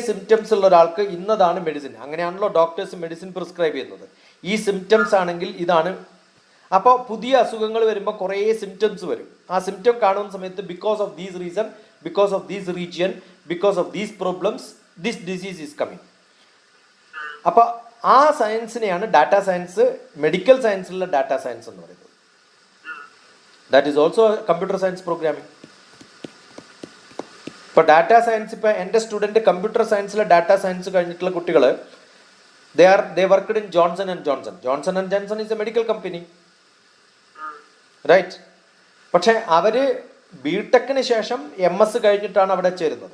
സിംറ്റംസ് ഉള്ള ഒരാൾക്ക് ഇന്നതാണ് മെഡിസിൻ. അങ്ങനെയാണല്ലോ ഡോക്ടേഴ്സ് മെഡിസിൻ പ്രിസ്ക്രൈബ് ചെയ്യുന്നത്. ഈ സിംറ്റംസ് ആണെങ്കിൽ ഇതാണ്. അപ്പോൾ പുതിയ അസുഖങ്ങൾ വരുമ്പോൾ കുറേ സിംറ്റംസ് വരും. ആ സിംറ്റം കാണുന്ന സമയത്ത് because of these reason, because of this region, because of these problems, this disease is coming. അപ്പോൾ ആ സയൻസിനെയാണ് ഡാറ്റാ സയൻസ്, മെഡിക്കൽ സയൻസിലുള്ള ഡാറ്റാ സയൻസ് എന്ന് പറയുന്നത്. That is also computer science programming. ഇപ്പോൾ ഡാറ്റാ സയൻസ്, ഇപ്പോൾ എൻ്റെ സ്റ്റുഡൻറ്റ് കമ്പ്യൂട്ടർ സയൻസിലെ ഡാറ്റാ സയൻസ് കഴിഞ്ഞിട്ടുള്ള കുട്ടികൾ, they worked in Johnson & Johnson is a medical company, right? പക്ഷെ അവർ ബിടെക്കിന് ശേഷം MS കഴിഞ്ഞിട്ടാണ് അവിടെ ചേരുന്നത്.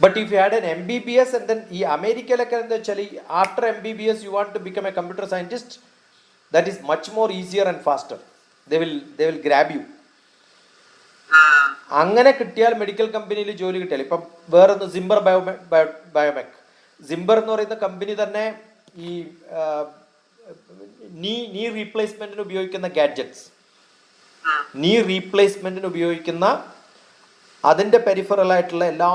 But if you had an MBBS and then ഈ അമേരിക്കയിലൊക്കെ എന്താ വെച്ചാൽ after MBBS you want to become a computer scientist, that is much more easier and faster. they will grab you. അങ്ങനെ കിട്ടിയാൽ മെഡിക്കൽ കമ്പനിയിൽ ജോലി കിട്ടിയാൽ, ഇപ്പം വേറൊന്ന് ബയോമെക് സിംബർ എന്ന് പറയുന്ന കമ്പനി തന്നെ ഈ നീ റീപ്ലേസ്മെന്റിന് ഉപയോഗിക്കുന്ന ഗാഡ്ജറ്റ്സ്, നീ റീപ്ലേസ്മെന്റിന് ഉപയോഗിക്കുന്ന അതിൻ്റെ പെരിഫറൽ ആയിട്ടുള്ള എല്ലാ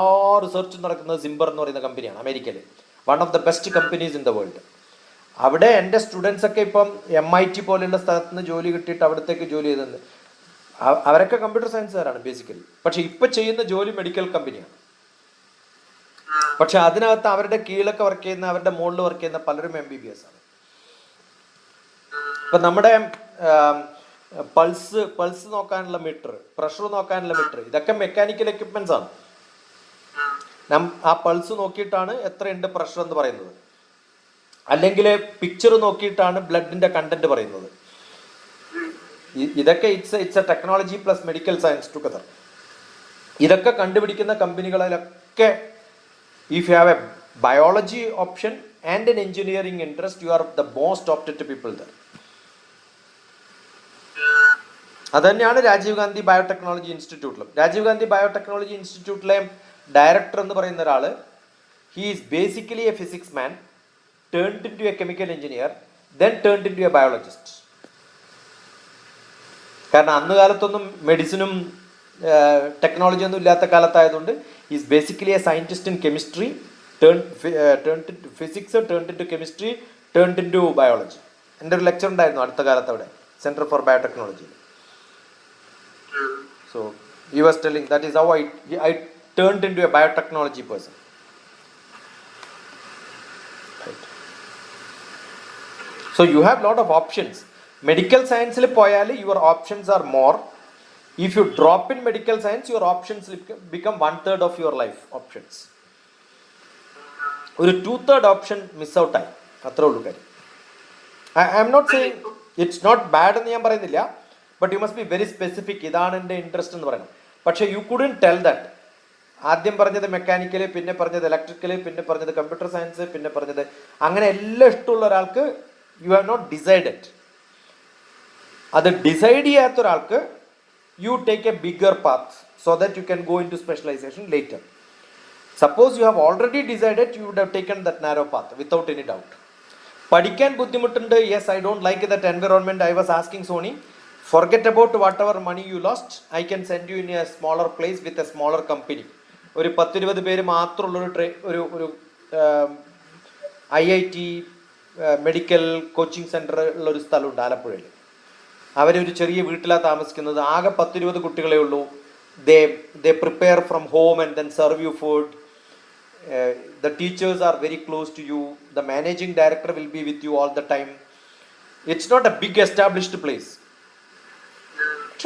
റിസർച്ചും നടക്കുന്നത് സിംബർ എന്ന് പറയുന്ന കമ്പനിയാണ് അമേരിക്കയിൽ. One of the best companies in the world. അവിടെ എൻ്റെ സ്റ്റുഡൻസ് ഒക്കെ ഇപ്പം MIT പോലെയുള്ള സ്ഥലത്ത് നിന്ന് ജോലി കിട്ടിയിട്ട് അവിടത്തേക്ക് ജോലി ചെയ്തത്. അവരൊക്കെ കമ്പ്യൂട്ടർ സയൻസുകാരാണ് ബേസിക്കലി. പക്ഷെ ഇപ്പം ചെയ്യുന്ന ജോലി മെഡിക്കൽ കമ്പനിയാണ്. പക്ഷെ അതിനകത്ത് അവരുടെ കീഴൊക്കെ വർക്ക് ചെയ്യുന്ന, അവരുടെ മുകളിൽ വർക്ക് ചെയ്യുന്ന പലരും MBBS ആണ്. ഇപ്പം നമ്മുടെ പൾസ് നോക്കാനുള്ള മീറ്റർ, പ്രഷർ നോക്കാനുള്ള മീറ്റർ, ഇതൊക്കെ മെക്കാനിക്കൽ എക്യുപ്മെന്റ്സ് ആണ്. ആ പൾസ് നോക്കിയിട്ടാണ് എത്രയുണ്ട് പ്രഷർ എന്ന് പറയുന്നത്. അല്ലെങ്കിൽ പിക്ചർ നോക്കിയിട്ടാണ് ബ്ലഡിന്റെ കണ്ടന്റ് പറയുന്നത്. ഇതൊക്കെ it's A technology plus medical science together. ഇതൊക്കെ കണ്ടുപിടിക്കുന്ന കമ്പനികളിലൊക്കെ If you have a biology option and an engineering interest, you are the most opted people there. അത് തന്നെയാണ് രാജീവ് ഗാന്ധി ബയോടെക്നോളജി ഇൻസ്റ്റിറ്റ്യൂട്ടിലും. രാജീവ് ഗാന്ധി ബയോടെക്നോളജി ഇൻസ്റ്റിറ്റ്യൂട്ടിലെ ഡയറക്ടർ എന്ന് പറയുന്ന ഒരാൾ, he is basically a physics man turned into a chemical engineer then turned into a biologist. കാരണം അന്ന് കാലത്തൊന്നും മെഡിസിനും ടെക്നോളജി ഒന്നും ഇല്ലാത്ത കാലത്തായതുകൊണ്ട് is basically a scientist in chemistry turned in physics turned into chemistry turned into biology. എൻ്റെ ഒരു lecture ഉണ്ടായിരുന്നു അടുത്ത കാലത്ത് അവിടെ centre for biotechnology. So he was telling that is how I turned into a biotechnology person. Right. So you have lot of options. Medical science le poyal your options are more. If you drop in medical science, your options become 1/3 of your life options. Or 2/3 option miss out ആയി. അത്രേ ഉള്ളൂ കാര്യം. I am not saying it's not bad എന്ന് ഞാൻ പറയുന്നില്ല. But you must be very specific, ഇതാണ് എൻ്റെ interest എന്ന് പറയണം. പക്ഷേ യു കുഡൻറ്റ് ടെൽ ദാറ്റ്. ആദ്യം പറഞ്ഞത് മെക്കാനിക്കല്, പിന്നെ പറഞ്ഞത് ഇലക്ട്രിക്കല്, പിന്നെ പറഞ്ഞത് കമ്പ്യൂട്ടർ സയൻസ്, പിന്നെ പറഞ്ഞത് അങ്ങനെ എല്ലാം ഇഷ്ടമുള്ള ഒരാൾക്ക് യു ഹാവ് നോട്ട് ഡിസൈഡഡ്. അത് ഡിസൈഡ് ചെയ്യാത്ത ഒരാൾക്ക് you take a bigger path so that you can go into specialisation later. Suppose you have already decided, you would have taken that narrow path without any doubt. പഠിക്കാൻ ബുദ്ധിമുട്ടുണ്ട്, yes I don't like that environment. I was asking Soni, forget about whatever money you lost, I can send you in a smaller place with a smaller company. ഒരു 10-20 പേര് മാത്രമുള്ളൊരു ഒരു IIT medical coaching centre ഉള്ളൊരു സ്ഥലമുണ്ട് ആലപ്പുഴയിൽ. അവരൊരു ചെറിയ വീട്ടിലാണ് താമസിക്കുന്നത്. ആകെ 10-20 കുട്ടികളെ ഉള്ളൂ. they prepare from home and then serve you food. The teachers are very close to you. The managing director will be with you all the time. It's not a big established place.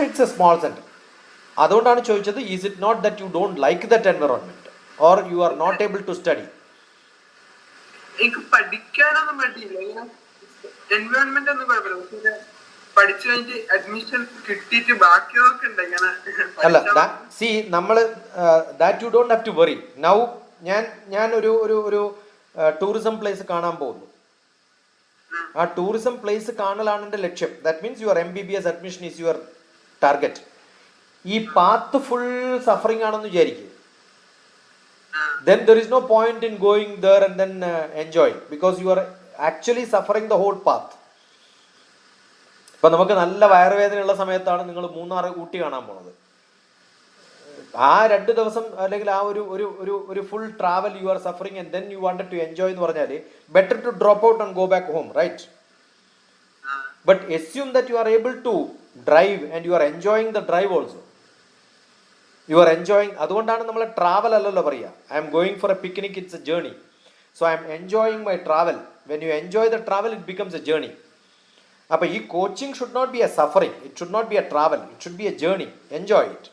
It's a small center. അതുകൊണ്ടാണ് ചോദിച്ചത്, is it not that you don't like that environment or you are not able to study? എനിക്ക് പഠിക്കാനൊന്നും പറ്റിയില്ല. Environment ഒന്നും കുഴപ്പമില്ല. പഠിച്ചു കഴിഞ്ഞിട്ട് admission കിട്ടിയിട്ട് ബാക്കിയൊക്കെ ഉണ്ട്. ഇങ്ങനെ അല്ല, സി നമ്മള് that you don't have to worry. Now ഞാൻ ഒരു ടൂറിസം പ്ലേസ് കാണാൻ പോകുന്നു. ആ ടൂറിസം പ്ലേസ് കാണലാണ് എൻ്റെ ലക്ഷ്യം. That means your MBBS admission is your target. ഈ പാത്ത് ഫുൾ സഫറിംഗ് ആണെന്ന് വിചാരിക്കും. then there is no point in going there and then enjoying, because you are actually suffering the whole path. ഇപ്പം നമുക്ക് നല്ല വയറുവേദനയുള്ള സമയത്താണ് നിങ്ങൾ മൂന്നാർ ഊട്ടി കാണാൻ പോണത്. ആ 2 ദിവസം അല്ലെങ്കിൽ ആ ഒരു full travel you are suffering and then you wanted to enjoy എന്ന് പറഞ്ഞാൽ better to drop out and go back home, right? But assume that you are able to drive and you are enjoying the drive also. You are enjoying. അതുകൊണ്ടാണ് നമ്മൾ travel അല്ലല്ലോ പറയുക. I am going for a picnic, it's a journey. So I am enjoying my travel. When you enjoy the travel, it becomes a journey. അപ്പോൾ ഈ coaching should not be a suffering. It should not be a travel. It should be a journey. Enjoy it.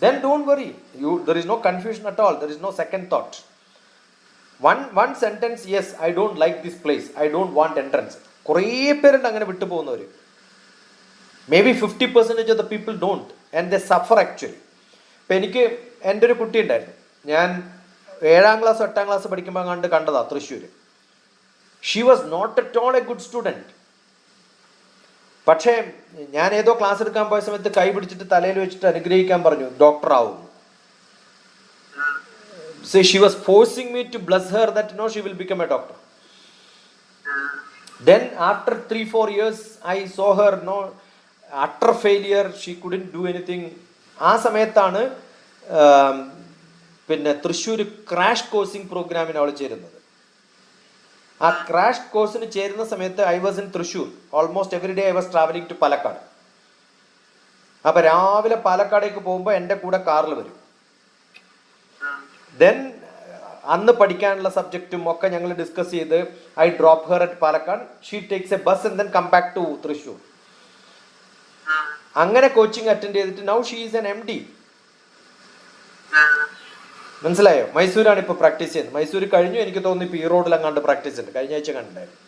Then don't worry. There is no confusion at all. There is no second thought. One sentence, yes, I don't like this place. I don't want entrance. കുറേ പേരുണ്ട് അങ്ങനെ വിട്ടു പോകുന്നവർ. Maybe 50% of the people don't, and they suffer actually. ഇപ്പം എനിക്ക് എൻ്റെ ഒരു കുട്ടി ഉണ്ടായിരുന്നു. ഞാൻ 7ാം ക്ലാസ് 8ാം ക്ലാസ് പഠിക്കുമ്പോൾ കണ്ടതാ Thrissur. She was not at all a good student. പക്ഷേ ഞാൻ ഏതോ ക്ലാസ് എടുക്കാൻ പോയ സമയത്ത് കൈ പിടിച്ചിട്ട് തലയിൽ വെച്ചിട്ട് അനുഗ്രഹിക്കാൻ പറഞ്ഞു, ഡോക്ടർ ആവും. So she was forcing me to bless her that no, she will become a doctor. Then after 3-4 years I saw her utter failure. She couldn't do anything. ആ സമയത്താണ് പിന്നെ തൃശ്ശൂർ ക്രാഷ് കോഴ്സിംഗ് പ്രോഗ്രാമിന് അവൾ ചേരുന്നത്. ആ ക്രാഷ് കോഴ്സിന് ചേരുന്ന സമയത്ത് I was in Thrissur. Almost every day I was travelling to Palakkad. അപ്പം രാവിലെ പാലക്കാടേക്ക് പോകുമ്പോൾ എൻ്റെ കൂടെ കാറിൽ വരും. ദെൻ അന്ന് പഠിക്കാനുള്ള സബ്ജക്റ്റും ഒക്കെ ഞങ്ങൾ ഡിസ്കസ് ചെയ്ത് I drop her at Palakkad. She takes a bus and then come back to Thrissur. അങ്ങനെ കോച്ചിങ് അറ്റൻഡ് ചെയ്തിട്ട് now she is an MD. മനസ്സിലായോ? മൈസൂരാണ് ഇപ്പോൾ പ്രാക്ടീസ് ചെയ്യുന്നത്. മൈസൂർ കഴിഞ്ഞു, എനിക്ക് തോന്നുന്നു ഇപ്പോൾ ഈ റോഡിൽ അങ്ങാണ്ട് പ്രാക്ടീസ് ഉണ്ട്. കഴിഞ്ഞ ആഴ്ച കണ്ടായിരുന്നു.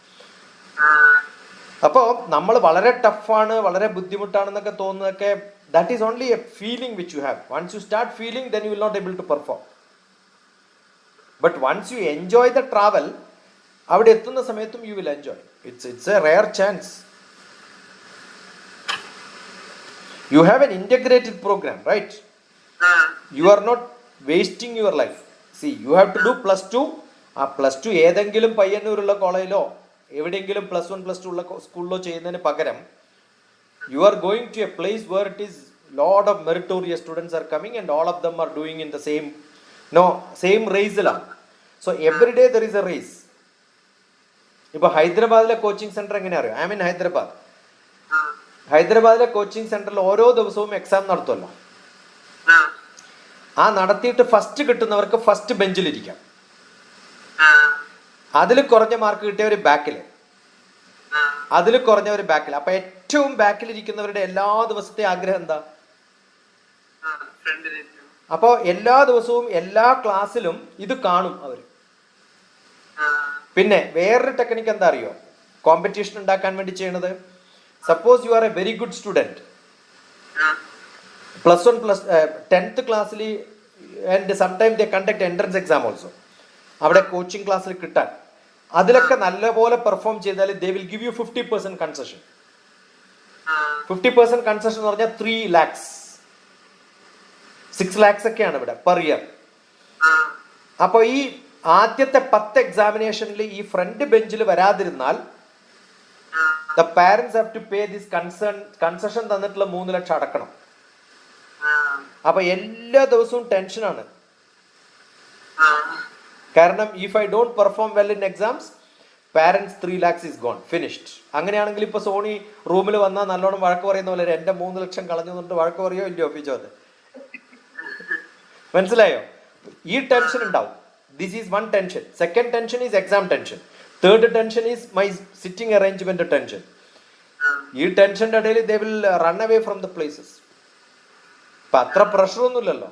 അപ്പോൾ നമ്മൾ വളരെ ടഫാണ്, വളരെ ബുദ്ധിമുട്ടാണെന്നൊക്കെ തോന്നുന്നതൊക്കെ that is only a feeling which you have. Once you start feeling, then you will not able to perform. But once you enjoy the travel, അവിടെ എത്തുന്ന സമയത്തും you will enjoy. It's a rare chance. You have an integrated program, right? You are not wasting your life. See, you have to do +2. ആ +2 ഏതെങ്കിലും പയ്യന്നൂരുള്ള കോളേജിലോ എവിടെയെങ്കിലും +1 +2 ഉള്ള സ്കൂളിലോ ചെയ്യുന്നതിന് പകരം you are going to a place where it is lot of meritorious students are coming and all of them are doing in the same race la. So every day there is a race. ഇപ്പൊ ഹൈദരാബാദിലെ coaching centre എങ്ങനെ അറിയോ? I mean ഹൈദരാബാദിലെ coaching സെന്ററിൽ ഓരോ ദിവസവും exam നടത്തുമല്ലോ. ആ നടത്തിയിട്ട് ഫസ്റ്റ് കിട്ടുന്നവർക്ക് ഫസ്റ്റ് ബെഞ്ചിലിരിക്കാം. അതിൽ കുറഞ്ഞ മാർക്ക് കിട്ടിയവർ ബാക്കിൽ, അതിൽ കുറഞ്ഞവർ ബാക്കിൽ. അപ്പൊ ഏറ്റവും ബാക്കിലിരിക്കുന്നവരുടെ എല്ലാ ദിവസത്തെ ആഗ്രഹം എന്താ? അപ്പോ എല്ലാ ദിവസവും എല്ലാ ക്ലാസ്സിലും ഇത് കാണും അവർ. പിന്നെ വേറൊരു ടെക്നിക്ക് എന്താ അറിയോ? കോമ്പറ്റീഷൻ ഉണ്ടാക്കാൻ വേണ്ടി ചെയ്യണത്, suppose you are A very good student, +1 10th ക്ലാസ്സിൽ and sometime they conduct entrance exam also. അവിടെ കോച്ചിങ് ക്ലാസ്സിൽ കിട്ടാൻ അതിലൊക്കെ നല്ലപോലെ പെർഫോം ചെയ്താൽ they will give you 50% concession. 50% concession എന്ന് പറഞ്ഞാൽ 3 lakhs 6 lakhs ഒക്കെയാണ് ഇവിടെ പെർ ഇയർ. അപ്പൊ ഈ ആദ്യത്തെ 10 എക്സാമിനേഷനിൽ ഈ ഫ്രണ്ട് ബെഞ്ചിൽ വരാതിരുന്നാൽ the parents have to pay this concession തന്നിട്ടുള്ള 3 ലക്ഷം അടക്കണം. അപ്പൊ എല്ലാ ദിവസവും ടെൻഷനാണ്. കാരണം if I don't perform well in exams, parents 3 lakhs is gone, finished. അങ്ങനെയാണെങ്കിൽ ഇപ്പൊ സോണി റൂമിൽ വന്നാൽ നല്ലോണം വഴക്ക് പറയുന്ന പോലെ എന്റെ 3 ലക്ഷം കളഞ്ഞു എന്നിട്ട് വഴക്ക് പറയോ ഇല്ലയോ ഫിജോത്? മനസ്സിലായോ? ഈ ടെൻഷൻ ഉണ്ടാവും. This is one tension. Second tension is exam tension. Third tension is my sitting arrangement tension. ഈ ടെൻഷന്റെ ഇടയിൽ they will run away from the places. ഇപ്പൊ അത്ര പ്രഷർ ഒന്നുമില്ലല്ലോ.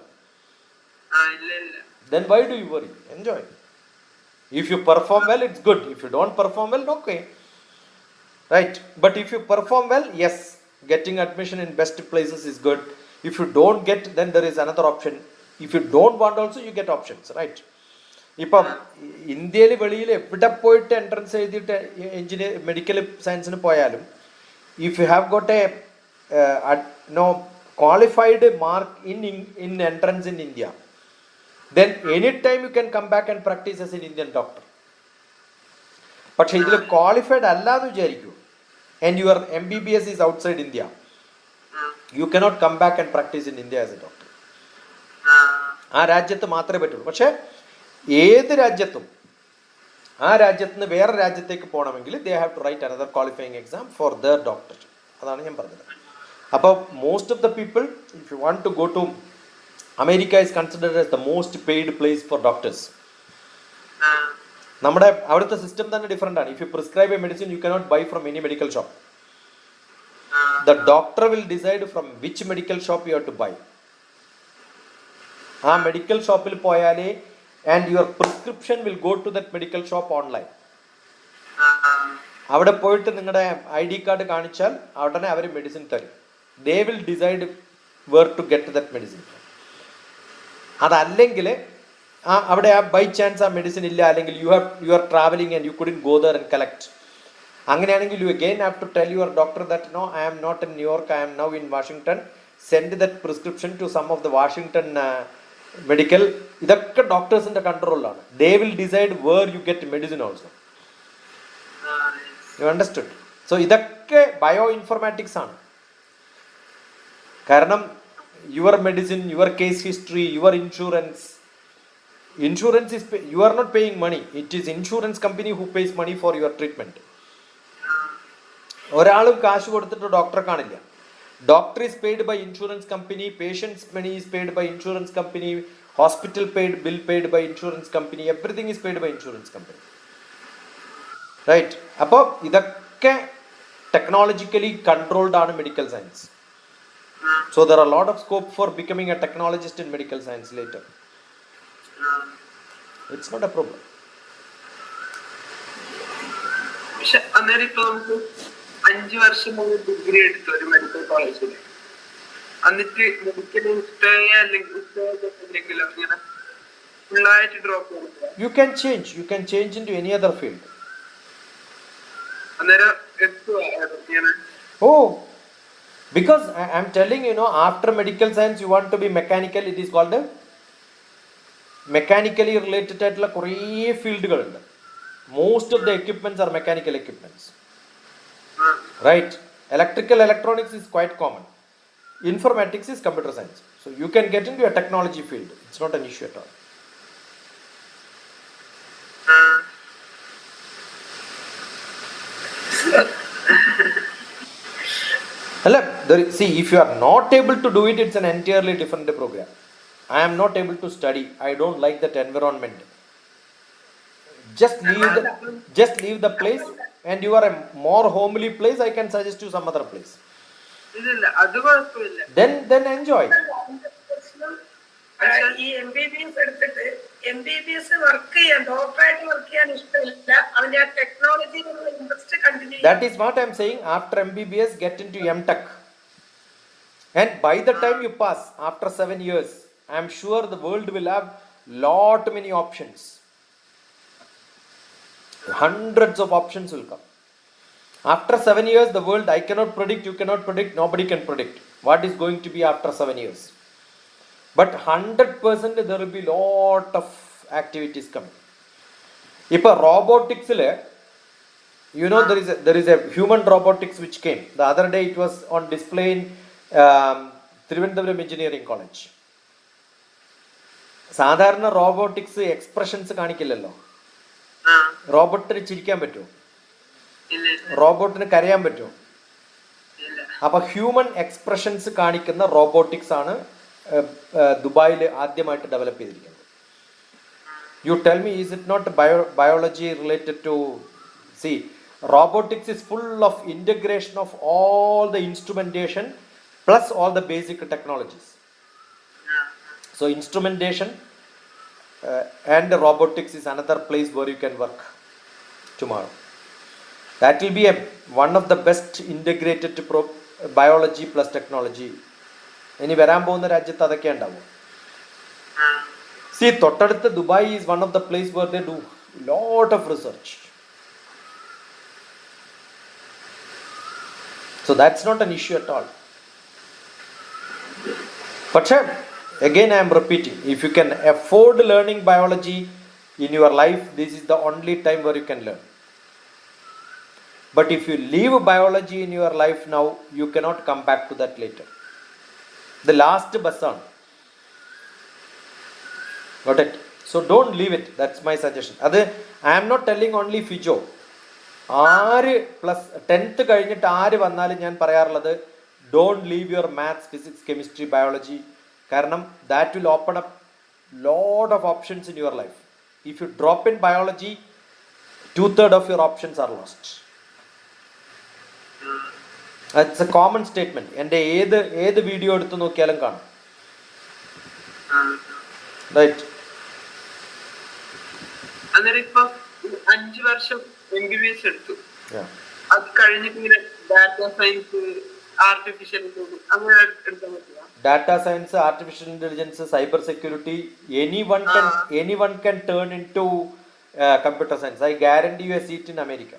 Then why do you worry? Enjoy. If you perform well, it's good. If you don't perform well, okay. Right? But if you perform well, yes, getting admission in best places is good. If you don't get, then there is another option. If you don't want also, you get options, right? ഇപ്പം ഇന്ത്യയിൽ വെളിയിൽ എവിടെ പോയിട്ട് entrance എഴുതിയിട്ട് medical സയൻസിന് പോയാലും if you have got A qualified mark in entrance in India, then anytime you can come back and practice as an Indian doctor. പക്ഷെ ഇതിൽ qualified അല്ല എന്ന് വിചാരിക്കൂ, and your MBBS is outside India, you cannot come back and practice in India as a doctor. ആ രാജ്യത്ത് മാത്രമേ പറ്റുള്ളൂ. പക്ഷെ ഏത് രാജ്യത്തും ആ രാജ്യത്ത് നിന്ന് വേറെ രാജ്യത്തേക്ക് പോകണമെങ്കിൽ they have to write another qualifying exam for their doctor. അതാണ് ഞാൻ പറഞ്ഞത്. അപ്പോൾ most of the people, if you want to go to America, is considered as the most paid place for doctors. നമ്മുടെ അവിടുത്തെ സിസ്റ്റം തന്നെ different ആണ്. If you prescribe a medicine, you cannot buy from any medical shop. The doctor will decide from which medical shop you have to buy. ആ medical ഷോപ്പിൽ പോയാലേ, and your prescription will go to that medical shop online. അവിടെ പോയിട്ട് നിങ്ങളുടെ ID card കാണിച്ചാൽ ഉടനെ അവർ medicine തരും. They will decide where to get that medicine. അതല്ലെങ്കിൽ അവിടെ ആ ബൈ ചാൻസ് ആ മെഡിസിൻ ഇല്ല, അല്ലെങ്കിൽ you are travelling and you couldn't go there and collect. അങ്ങനെയാണെങ്കിൽ you again have to tell your doctor that no, I am not in New York, I am now in Washington, send that prescription to some of the Washington medical. ഇതൊക്കെ ഡോക്ടേഴ്സിന്റെ കൺട്രോളിലാണ്. They will decide where you get medicine also. You understood? So ഇതൊക്കെ bio informatics ആണ്. കാരണം your medicine, your case history, your insurance is you are not paying money. It is insurance company who pays money for your treatment. ഒരാളും കാശ് കൊടുത്തിട്ട് ഡോക്ടറെ കാണില്ല. Doctor is paid by insurance company, patient's money is paid by insurance company, hospital bill paid by insurance company, everything is paid by insurance company, right? അപ്പോൾ ഇതൊക്കെ technologically controlled ആണ് medical science. So there are a lot of scope for becoming a technologist in medical science later. It's not a problem. പക്ഷെ അന്നേരം ഇപ്പൊ നമുക്ക് 5 വർഷം degree എടുത്തു ഒരു മെഡിക്കൽ കോളേജിൽ. എന്നിട്ട് മെഡിക്കൽ ഇഷ്ടമെങ്കിലോ ഇങ്ങനെ ഫുള്ളായിട്ട് ഡ്രോപ്പ് ചെയ്തു. You can change into any other field. അന്നേരം എത്തുക ഇങ്ങനെ. Oh, because I'm telling after medical science you want to be mechanical. It is called mechanically related ആയിട്ടുള്ള കുറേ ഫീൽഡുകളുണ്ട്. Most of the equipments are mechanical equipments. Right? Electrical electronics is quite common. Informatics is computer science. So you can get into a technology field. It's not an issue at all. See, if you are not able to do it, it's an entirely different program. I am not able to study. I don't like that environment. Just leave the place, and you are a more homely place. I can suggest you some other place. Then enjoy. ഈ MBBS എടുത്തിട്ട് MBBS work ചെയ്യാൻ ഡോക്ടറായിട്ട് work ചെയ്യാൻ ഇഷ്ടമില്ല, അവന്റെ ആ ടെക്നോളജിയിലുള്ള interest continue. That is what I am saying. After MBBS, get into MTech, and by the time you pass, after 7 years, I am sure the world will have lot many options. Hundreds of options will come. After 7 years, the world, I cannot predict, you cannot predict, nobody can predict what is going to be after 7 years. But 100% there will be lot of activities coming. If a robotics, there is a human robotics which came. The other day it was on display in Trivandrum Engineering College. സാധാരണ robotics expressions കാണിക്കില്ലല്ലോ. റോബോട്ടിന് ചിരിക്കാൻ പറ്റുമോ? റോബോട്ടിന് കരയാൻ പറ്റുമോ? അപ്പൊ human expressions കാണിക്കുന്ന robotics ആണ് ദുബായിൽ ആദ്യമായിട്ട് ഡെവലപ്പ് ചെയ്തിരിക്കുന്നത്. You tell me, is it not biology related to robotics is full of integration of all the instrumentation plus all the basic technologies. So instrumentation and robotics is another place where you can work tomorrow. That will be one of the best integrated biology plus technology. ഇനി വരാൻ പോകുന്ന രാജ്യത്ത് അതൊക്കെ ഉണ്ടാവും. See, തൊട്ടടുത്ത് Dubai is one of the place where they do lot of research. So that's not an issue at all. But again I am repeating, if you can afford learning biology in your life, this is the only time where you can learn. But if you leave biology in your life now, you cannot come back to that later. The last bus on. Got it? So don't leave it. That's my suggestion. I am not telling only Fijo. 10th കഴിഞ്ഞിട്ട് ആര് വന്നാലും ഞാൻ പറയാറുള്ളത്, don't leave your maths, physics, chemistry, biology. കാരണം that will open up lot of options in your life. If you drop in biology, 2/3 of your options are lost. It's a common statement. എൻ്റെ ഏത് video എടുത്ത് നോക്കിയാലും കാണും. Right. അന്നേരം ഇപ്പൊ 5 വർഷം MBBS എടുത്തു. അത് കഴിഞ്ഞിട്ട് ഇങ്ങനെ ഡാറ്റാ സയൻസ്, ആർട്ടിഫിഷ്യൽ ഇന്റലിജൻസ് അങ്ങനെ എടുക്കാൻ പറ്റില്ല. Data science, artificial intelligence, cyber security, anyone can turn into computer science. I guarantee you a seat in America.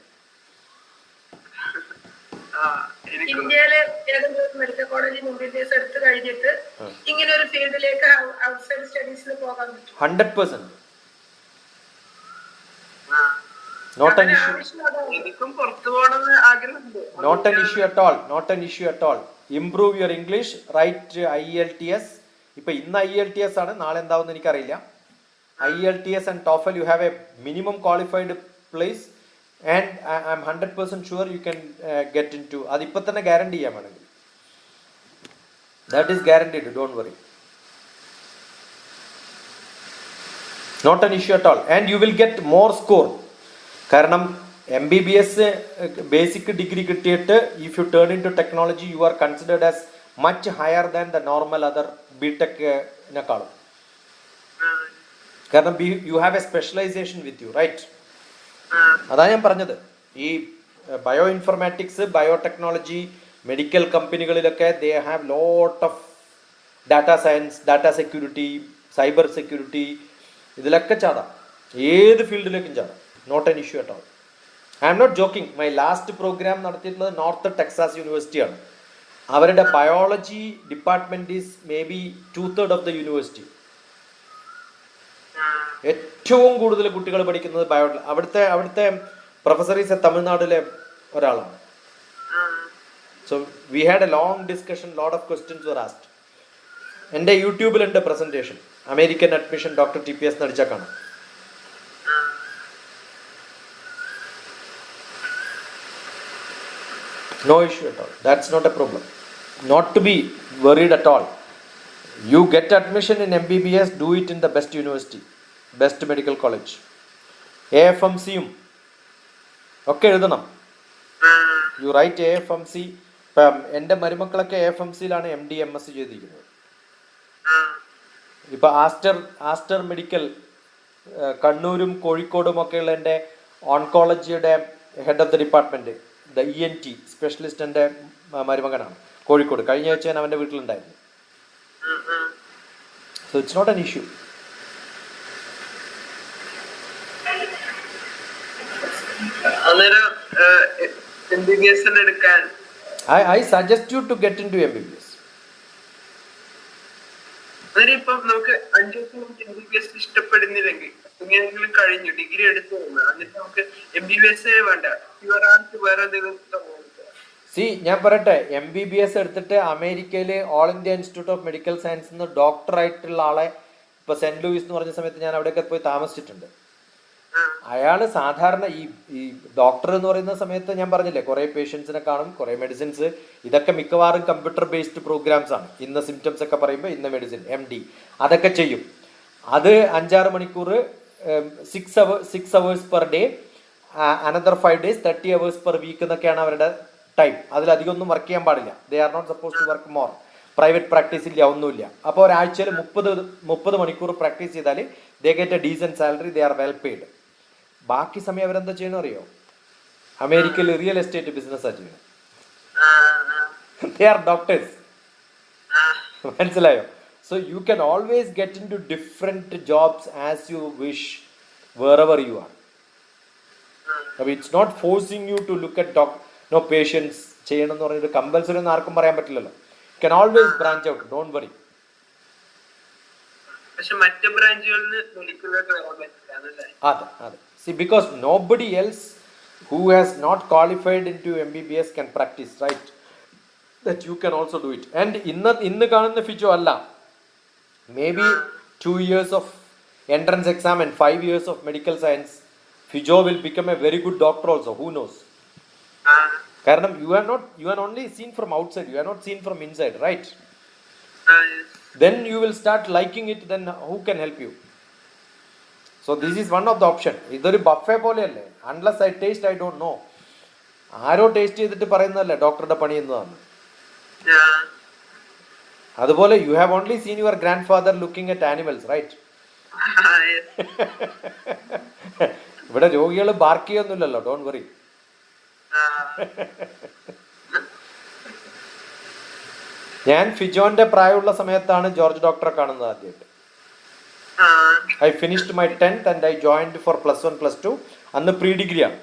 ഇന്ത്യയിലെ ഏതെങ്കിലും മെഡിക്കൽ കോളേജിൽ MBBS എടുത്തു കഴിഞ്ഞിട്ട് ഇങ്ങനെ ഒരു ഫീൽഡിലേക്ക് ഔട്ട്സൈഡ് സ്റ്റഡീസിന് പോകാൻ പറ്റും. 100%. Not an issue. എനിക്കും പുറത്തു പോകണമെന്ന് ആഗ്രഹമുണ്ട്. Not an issue at all. Not an issue at all. Improve your English. Write IELTS. ഇപ്പൊ ഇന്ന് IELTS ആണ്, നാളെ എന്താവുമെന്ന് എനിക്കറിയില്ല. IELTS and TOEFL, you have a minimum qualified place, and I'm 100% sure you can get into. അത് ഇപ്പൊ തന്നെ guarantee ചെയ്യാൻ വേണമെങ്കിൽ. That is guaranteed. Don't worry. Not an issue at all. And you will get more score. കാരണം MBBS basic degree കിട്ടിയിട്ട് if you turn into technology, you are considered as much higher than the normal other BTech-നേക്കാളും. കാരണം you have a specialization with you, right? അതാണ് ഞാൻ പറഞ്ഞത്. ഈ bio informatics, biotechnology, medical കമ്പനികളിലൊക്കെ they have lot of data science, data security, cyber security, ഇതിലൊക്കെ ചാടാം. ഏത് ഫീൽഡിലേക്കും ചാടാം. Not an issue at all. I am not joking. My last program നടത്തിയിട്ടുള്ളത് നോർത്ത് ടെക്സാസ് യൂണിവേഴ്സിറ്റിയാണ്. അവരുടെ biology department is maybe 2/3 of the university. ഏറ്റവും കൂടുതൽ കുട്ടികൾ പഠിക്കുന്നത് ബയോളജി. അവിടുത്തെ പ്രൊഫസർ ഈസ് തമിഴ്നാട്ടിലെ ഒരാളാണ്. So we had a long discussion, lot of questions were asked. എൻ്റെ യൂട്യൂബിലുണ്ട് പ്രസന്റേഷൻ. അമേരിക്കൻ അഡ്മിഷൻ DrTPS അടിച്ചാൽ കാണാം. No issue at all. That's not a problem. Not to be worried at all. You get admission in MBBS, do it in the best university, best medical college. AFMCയും ഒക്കെ എഴുതണം. You write AFMC. ഇപ്പം എൻ്റെ മരുമക്കളൊക്കെ AFMCയിലാണ് MD MS ചെയ്തിരിക്കുന്നത്. ഇപ്പം Aster medical കണ്ണൂരും കോഴിക്കോടും ഒക്കെയുള്ള എൻ്റെ ഓൺകോളജിയുടെ head of the department, the ENT specialist എൻ്റെ മരുമകനാണ് കോഴിക്കോട്. കഴിഞ്ഞ ആഴ്ച ഞാൻ അവൻ്റെ വീട്ടിലുണ്ടായിരുന്നു. So it's not an issue. I suggest you to get into MBBS. ഇപ്പം നമുക്ക് 5 വർഷം MBBS ഇഷ്ടപ്പെടുന്നില്ലെങ്കിൽ എങ്ങനെയെങ്കിലും കഴിഞ്ഞു ഡിഗ്രി എടുത്തു എന്നിട്ട് നമുക്ക് MBBS വേണ്ട, വേറെ എന്തെങ്കിലും. ഞാൻ പറയട്ടെ, MBBS എടുത്തിട്ട് അമേരിക്കയിൽ All India institute of Medical Science ഡോക്ടറായിട്ടുള്ള ആളെ, ഇപ്പൊ സെന്റ് ലൂയിസ് എന്ന് പറഞ്ഞ സമയത്ത് ഞാൻ അവിടെയൊക്കെ പോയി താമസിച്ചിട്ടുണ്ട്. അയാൾ സാധാരണ ഈ ഡോക്ടർ എന്ന് പറയുന്ന സമയത്ത് ഞാൻ പറഞ്ഞില്ലേ, കുറെ പേഷ്യൻസിനെ കാണും, കുറെ മെഡിസിൻസ്. ഇതൊക്കെ മിക്കവാറും കമ്പ്യൂട്ടർ ബേസ്ഡ് പ്രോഗ്രാംസ് ആണ്. ഇന്ന സിംറ്റംസ് ഒക്കെ പറയുമ്പോൾ ഇന്ന മെഡിസിൻ, MD അതൊക്കെ ചെയ്യും. അത് 5-6 മണിക്കൂർ, 6 hours per day, another 5 days 30 hours per week എന്നൊക്കെയാണ് അവരുടെ ടൈം. അതിലധികം ഒന്നും വർക്ക് ചെയ്യാൻ പാടില്ല. They are not suppose to work more. Private practice ഇല്ല, ഒന്നുമില്ല. അപ്പോൾ ഒരാഴ്ചയിൽ 30 മണിക്കൂർ പ്രാക്ടീസ് ചെയ്താൽ they get a decent salary, they are well paid. ബാക്കി സമയം അവരെന്താ ചെയ്യണം അറിയോ? അമേരിക്കയിൽ റിയൽ എസ്റ്റേറ്റ് ബിസിനസ്സാണ് ചെയ്യണം. They are doctors. മനസ്സിലായോ? So you can always get into different jobs as you wish wherever you are. അപ്പോൾ it's not forcing you to look at patients ചെയ്യണം എന്ന് പറഞ്ഞിട്ട് കമ്പൽസറി ഒന്നും ആർക്കും പറയാൻ പറ്റില്ലല്ലോ. You can always branch out, don't worry. അതെ. See, because nobody else who has not qualified into MBBS can practice, right? That you can also do it. And ഇന്ന് കാണുന്ന ഫിജോ അല്ല, maybe 2 years of entrance exam and 5 years of medical science, Fijo will become a very good doctor also. Who knows? കാരണം you are only seen from outside, you are not seen from inside, right? Then you will start liking it, then who can help you? So this is one of the option. ഇതൊരു buffet പോലെയല്ലേ. Unless I taste I don't know. ആരോ taste ചെയ്തിട്ട് പറയുന്നതല്ലേ ഡോക്ടറുടെ പണി എന്നതാണ്. അതുപോലെ you have only seen your grandfather looking at animals, right? ഇവിടെ രോഗികൾ ബാർക്ക് ചെയ്യൊന്നുമില്ലല്ലോ, ഡോണ്ട് വറി. ഞാൻ ഫിജോന്റെ പ്രായമുള്ള സമയത്താണ് ജോർജ് ഡോക്ടറെ കാണുന്നത് ആദ്യമായിട്ട്. I finished my 10th and I joined for +1 +2. അന്ന് പ്രീ ഡിഗ്രിയാണ്.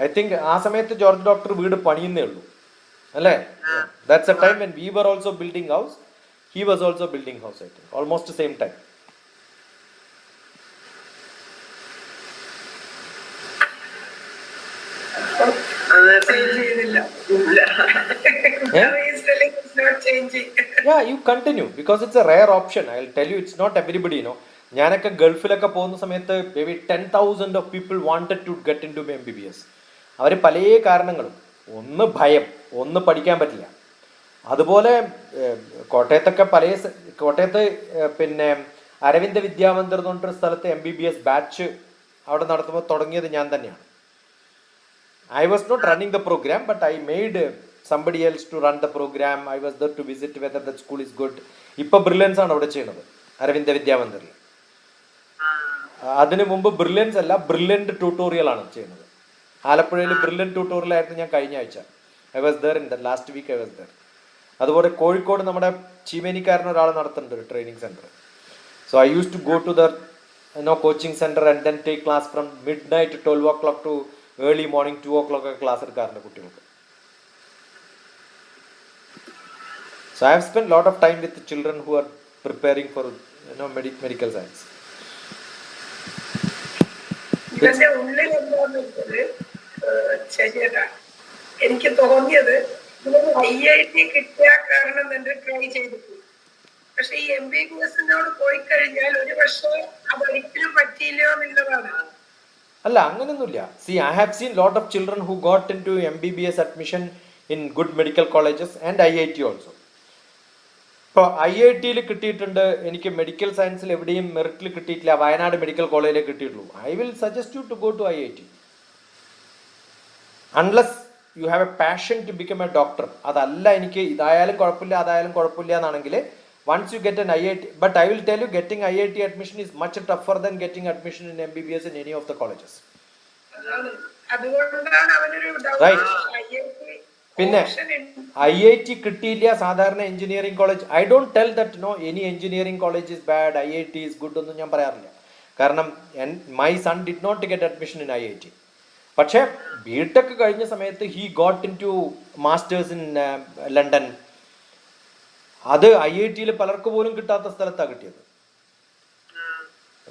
I think ആ സമയത്ത് ജോർജ് ഡോക്ടർ വീട് പണിയുന്നേ ഉള്ളൂ അല്ലേ? That's a time when we were also building house. He was also building house, I think. Almost the same time. Yeah, you continue because it's a rare option. I'll tell you, it's not everybody, you know. ഞാനൊക്കെ ഗൾഫിലൊക്കെ പോകുന്ന സമയത്ത് maybe 10,000 of people wanted to get into MBBS. അവർ പല കാരണങ്ങളും, ഒന്ന് ഭയം, ഒന്ന് പഠിക്കാൻ പറ്റില്ല. അതുപോലെ കോട്ടയത്ത് പിന്നെ അരവിന്ദ് വിദ്യാമന്ദിർ എന്ന് പറഞ്ഞൊരു സ്ഥലത്ത് MBBS ബാച്ച് അവിടെ നടത്തുമ്പോൾ തുടങ്ങിയത് ഞാൻ തന്നെയാണ്. I was not running the program, but I made somebody else to run the program. I was there to visit whether that school is good. ഇപ്പോൾ ബ്രില്യൻസ് ആണ് അവിടെ ചെയ്യുന്നത് അരവിന്ദ് വിദ്യാമന്ദിറിൽ. അതിനു മുമ്പ് ബ്രില്യൻസ് അല്ല, ബ്രില്യൻറ്റ് ട്യൂട്ടോറിയൽ ആണ് ചെയ്യുന്നത്. ആലപ്പുഴയിൽ ബ്രില്യൻറ്റ് ട്യൂട്ടോറിയൽ ആയിരുന്നു ഞാൻ കഴിഞ്ഞ ആഴ്ച. I was there in the last week. I was there. അതുപോലെ കോഴിക്കോട് നമ്മുടെ ചീമേനിക്കാരൻ ഒരാൾ നടത്തുന്നുണ്ട് ഒരു training centre. So I use to go to their coaching centre and then take class from midnight 12 o'clock to early morning 2 o'clock ഒക്കെ class എടുക്കാറുണ്ട് കുട്ടികൾക്ക്. So I have spent a lot of time with the children who are preparing for medical science. ഇവന്റെ ഉള്ളിൽ എന്താന്ന് വെച്ചാല് ശരിയല്ല, എനിക്ക് തോന്നിയത് IIT കിട്ടിയ കാരണം തന്നെ ട്രൈ ചെയ്തു. പക്ഷെ ഈ MBBSനോട് പോയി കഴിഞ്ഞാൽ ഒരു പക്ഷേ അതൊരിക്കലും പറ്റിയില്ലോ എന്നുള്ളതാണ്. അല്ല, അങ്ങനൊന്നുമില്ല. See, I have seen lot of children who got into MBBS admission in good medical colleges and IIT also. ഇപ്പോൾ IITയിൽ കിട്ടിയിട്ടുണ്ട്, എനിക്ക് മെഡിക്കൽ സയൻസിൽ എവിടെയും മെറിറ്റിൽ കിട്ടിയിട്ടില്ല, വയനാട് മെഡിക്കൽ കോളേജിലേ കിട്ടിയിട്ടുള്ളൂ. I will suggest you to go to IIT unless you have a passion to become a doctor. അതല്ല എനിക്ക് ഇതായാലും കുഴപ്പമില്ല അതായാലും കുഴപ്പമില്ല എന്നാണെങ്കിൽ once you get an IIT, but I will tell you, getting IIT admission is much tougher than getting admission in MBBS in any of the colleges. Right. പിന്നെ IIT കിട്ടിയില്ല സാധാരണ engineering college. I don't tell that no any engineering college is bad, IIT is good ഒന്നും ഞാൻ പറയാറില്ല. കാരണം my son did not get admission in IIT. പക്ഷേ BTech കഴിഞ്ഞ സമയത്ത് he got in to masters in London. അത് IITയിൽ പലർക്ക് പോലും കിട്ടാത്ത സ്ഥലത്താണ് കിട്ടിയത്.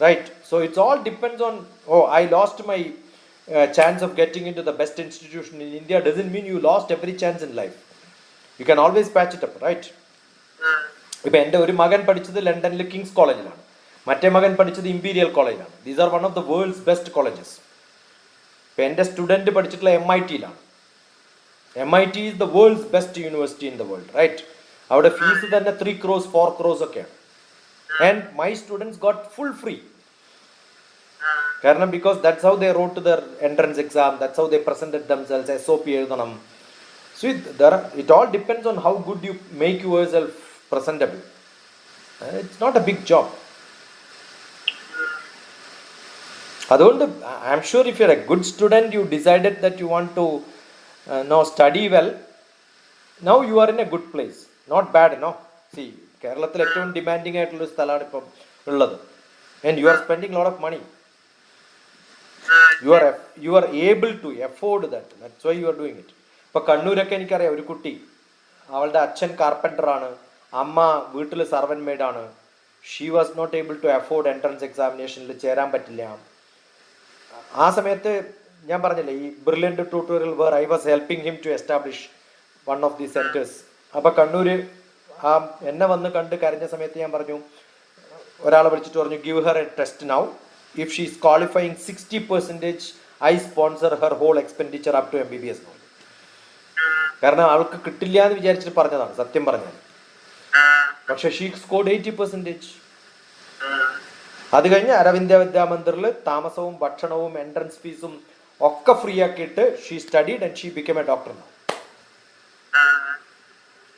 Right. So it's all depends on I lost my chance of getting into the best institution in India doesn't mean you lost every chance in life. You can always patch it up, right? ഇപ്പം എൻ്റെ ഒരു മകൻ പഠിച്ചത് ലണ്ടനിൽ Kings കോളേജിലാണ്, മറ്റേ മകൻ പഠിച്ചത് ഇമ്പീരിയൽ കോളേജിലാണ്. These are one of the world's best colleges. ഇപ്പം എൻ്റെ സ്റ്റുഡൻറ്റ് പഠിച്ചിട്ടുള്ള MITയിലാണ്. MIT is the world's best university in the world, right? അവിടെ ഫീസ് തന്നെ 3 crores 4 crores ഒക്കെയാണ്. And my students got full free. കാരണം because that's how they wrote to their entrance exam, that's how they presented themselves. SOP എഴുതണം. So it all depends on how good you make yourself presentable. It's not a big job. അതുകൊണ്ട് I am sure if you are a good student, you decided that you want to study well, now you are in a good place. Not bad, no. See, കേരളത്തിൽ ഏറ്റവും demanding ആയിട്ടുള്ളൊരു സ്ഥലമാണ് ഇപ്പം ഉള്ളത്. And you are spending lot of money. You are able to afford that. That's why you are doing it. ഇപ്പോൾ കണ്ണൂരൊക്കെ എനിക്കറിയാം ഒരു കുട്ടി, അവളുടെ അച്ഛൻ കാർപ്പൻ്ററാണ്, അമ്മ വീട്ടിൽ സർവൻറ്റ് മെയ്ഡാണ്. She was not able to afford entrance എക്സാമിനേഷനിൽ ചേരാൻ പറ്റില്ല. ആ സമയത്ത് ഞാൻ പറഞ്ഞില്ലേ ഈ brilliant tutorial where I was helping him to establish one of the centres. അപ്പോൾ കണ്ണൂർ എന്നെ വന്ന് കണ്ട് കരഞ്ഞ സമയത്ത് ഞാൻ പറഞ്ഞു, ഒരാളെ വിളിച്ചിട്ട് പറഞ്ഞു, give Har A test now. If she is qualifying 60%, I sponsor her whole expenditure up to MBBS. കാരണം അവൾക്ക് കിട്ടില്ല എന്ന് വിചാരിച്ചിട്ട് പറഞ്ഞതാണ്, സത്യം പറഞ്ഞാൽ. പക്ഷെ ഷീ സ്കോർഡ് 80%. അത് കഴിഞ്ഞ് അരവിന്ദ വിദ്യാമന്ദിറിൽ താമസവും ഭക്ഷണവും എൻട്രൻസ് ഫീസും ഒക്കെ ഫ്രീ ആക്കിയിട്ട് she studied and she become a doctor.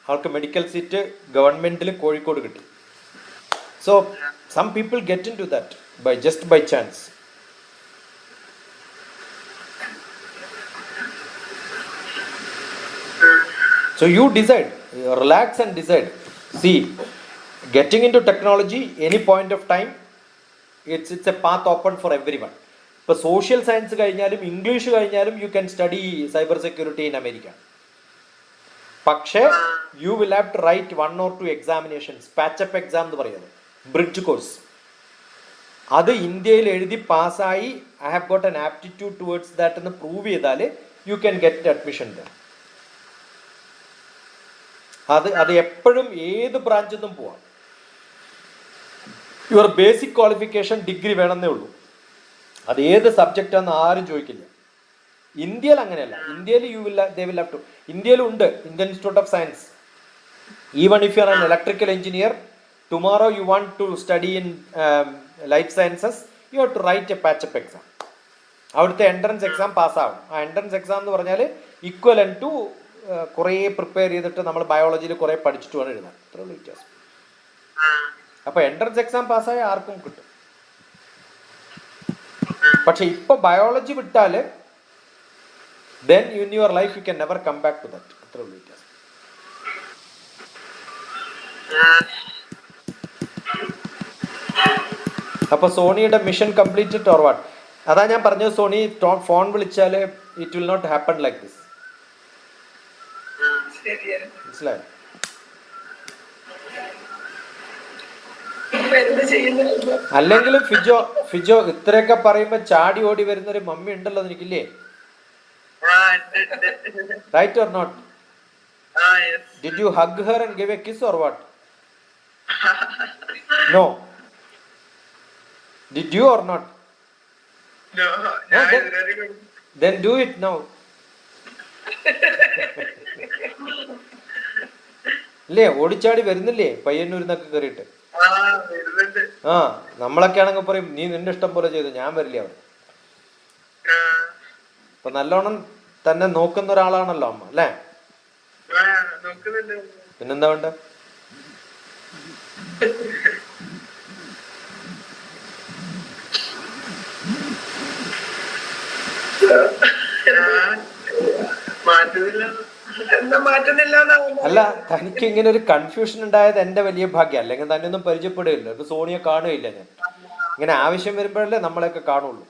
അവൾക്ക് മെഡിക്കൽ സീറ്റ് ഗവൺമെന്റിൽ കോഴിക്കോട് കിട്ടി. So some people get into that by chance. So you decide, relax and decide. See, getting into technology any point of time, it's a path open for everyone. ഇപ്പോൾ social science കഴിഞ്ഞാലും English കഴിഞ്ഞാലും you can study cyber security in America. പക്ഷേ you will have to write 1 or 2 examinations, patch up exam എന്ന് പറയുന്നത്, bridge course. അത് ഇന്ത്യയിൽ എഴുതി പാസ്സായി I have got an aptitude towards that എന്ന് പ്രൂവ് ചെയ്താൽ യു ക്യാൻ ഗെറ്റ് അഡ്മിഷൻ. അത് എപ്പോഴും ഏത് ബ്രാഞ്ചിൽ നിന്നും പോവാം. യുവർ ബേസിക് ക്വാളിഫിക്കേഷൻ ഡിഗ്രി വേണമെന്നേ ഉള്ളൂ. അത് ഏത് സബ്ജക്റ്റാന്ന് ആരും ചോദിക്കില്ല. ഇന്ത്യയിൽ അങ്ങനെയല്ല. ഇന്ത്യയിൽ ദേ വിൽ ഹാവ് ടു. ഇന്ത്യയിലുണ്ട് Indian Institute of Science. Even if you are an electrical engineer, tomorrow you want to study in life sciences, you have to write a patch-up exam. അവിടുത്തെ എൻട്രൻസ് എക്സാം പാസ്സാവും. ആ entrance exam എന്ന് പറഞ്ഞാൽ ഈക്വലൻ to കുറേ prepare ചെയ്തിട്ട് നമ്മൾ ബയോളജിയിൽ കുറേ പഠിച്ചിട്ട് വേണം എഴുതാൻ. അത്രയുള്ള വ്യത്യാസം. അപ്പോൾ എൻട്രൻസ് എക്സാം പാസ്സായ ആർക്കും കിട്ടും. പക്ഷെ ഇപ്പോൾ ബയോളജി വിട്ടാൽ then in your life you can never come back to that. അത്രയുള്ള വ്യത്യാസം. അപ്പൊ സോണിയുടെ മിഷൻ കംപ്ലീറ്റഡ് ഓർ വാട്ട്? അതാ ഞാൻ പറഞ്ഞത്, സോണി ഫോൺ വിളിച്ചാല് it will not happen like this. മനസ്സിലായോ? അല്ലെങ്കിലും ഫിജോ ഇത്രയൊക്കെ പറയുമ്പോ ചാടി ഓടി വരുന്ന ഒരു മമ്മി ഉണ്ടല്ലോ എനിക്കില്ലേ? Right or not? Did you hug her and give a kiss or what? No. Did you or not? No. Then do it now. ഇല്ലേ, ഓടിച്ചാടി വരുന്നില്ലേ പയ്യന്നൂരിന്നൊക്കെ കയറിയിട്ട്? ആ, നമ്മളൊക്കെ ആണെങ്കിൽ പറയും നീ നിന്റെ ഇഷ്ടം പോലെ ചെയ്തു, ഞാൻ വരില്ലേ അവിടെ. അപ്പൊ നല്ലോണം തന്നെ നോക്കുന്ന ഒരാളാണല്ലോ അമ്മ, അല്ലേ? പിന്നെന്താ വേണ്ട? അല്ല, തനിക്ക് ഇങ്ങനെ ഒരു കൺഫ്യൂഷൻ ഉണ്ടായത് എന്റെ വലിയ ഭാഗ്യം. അല്ലെങ്കിൽ തന്നെ ഒന്നും പരിചയപ്പെടുകയില്ല, ഇപ്പൊ സോണിയെ കാണുകയില്ല ഞാൻ. ഇങ്ങനെ ആവശ്യം വരുമ്പോഴല്ലേ നമ്മളെയൊക്കെ കാണുള്ളൂ.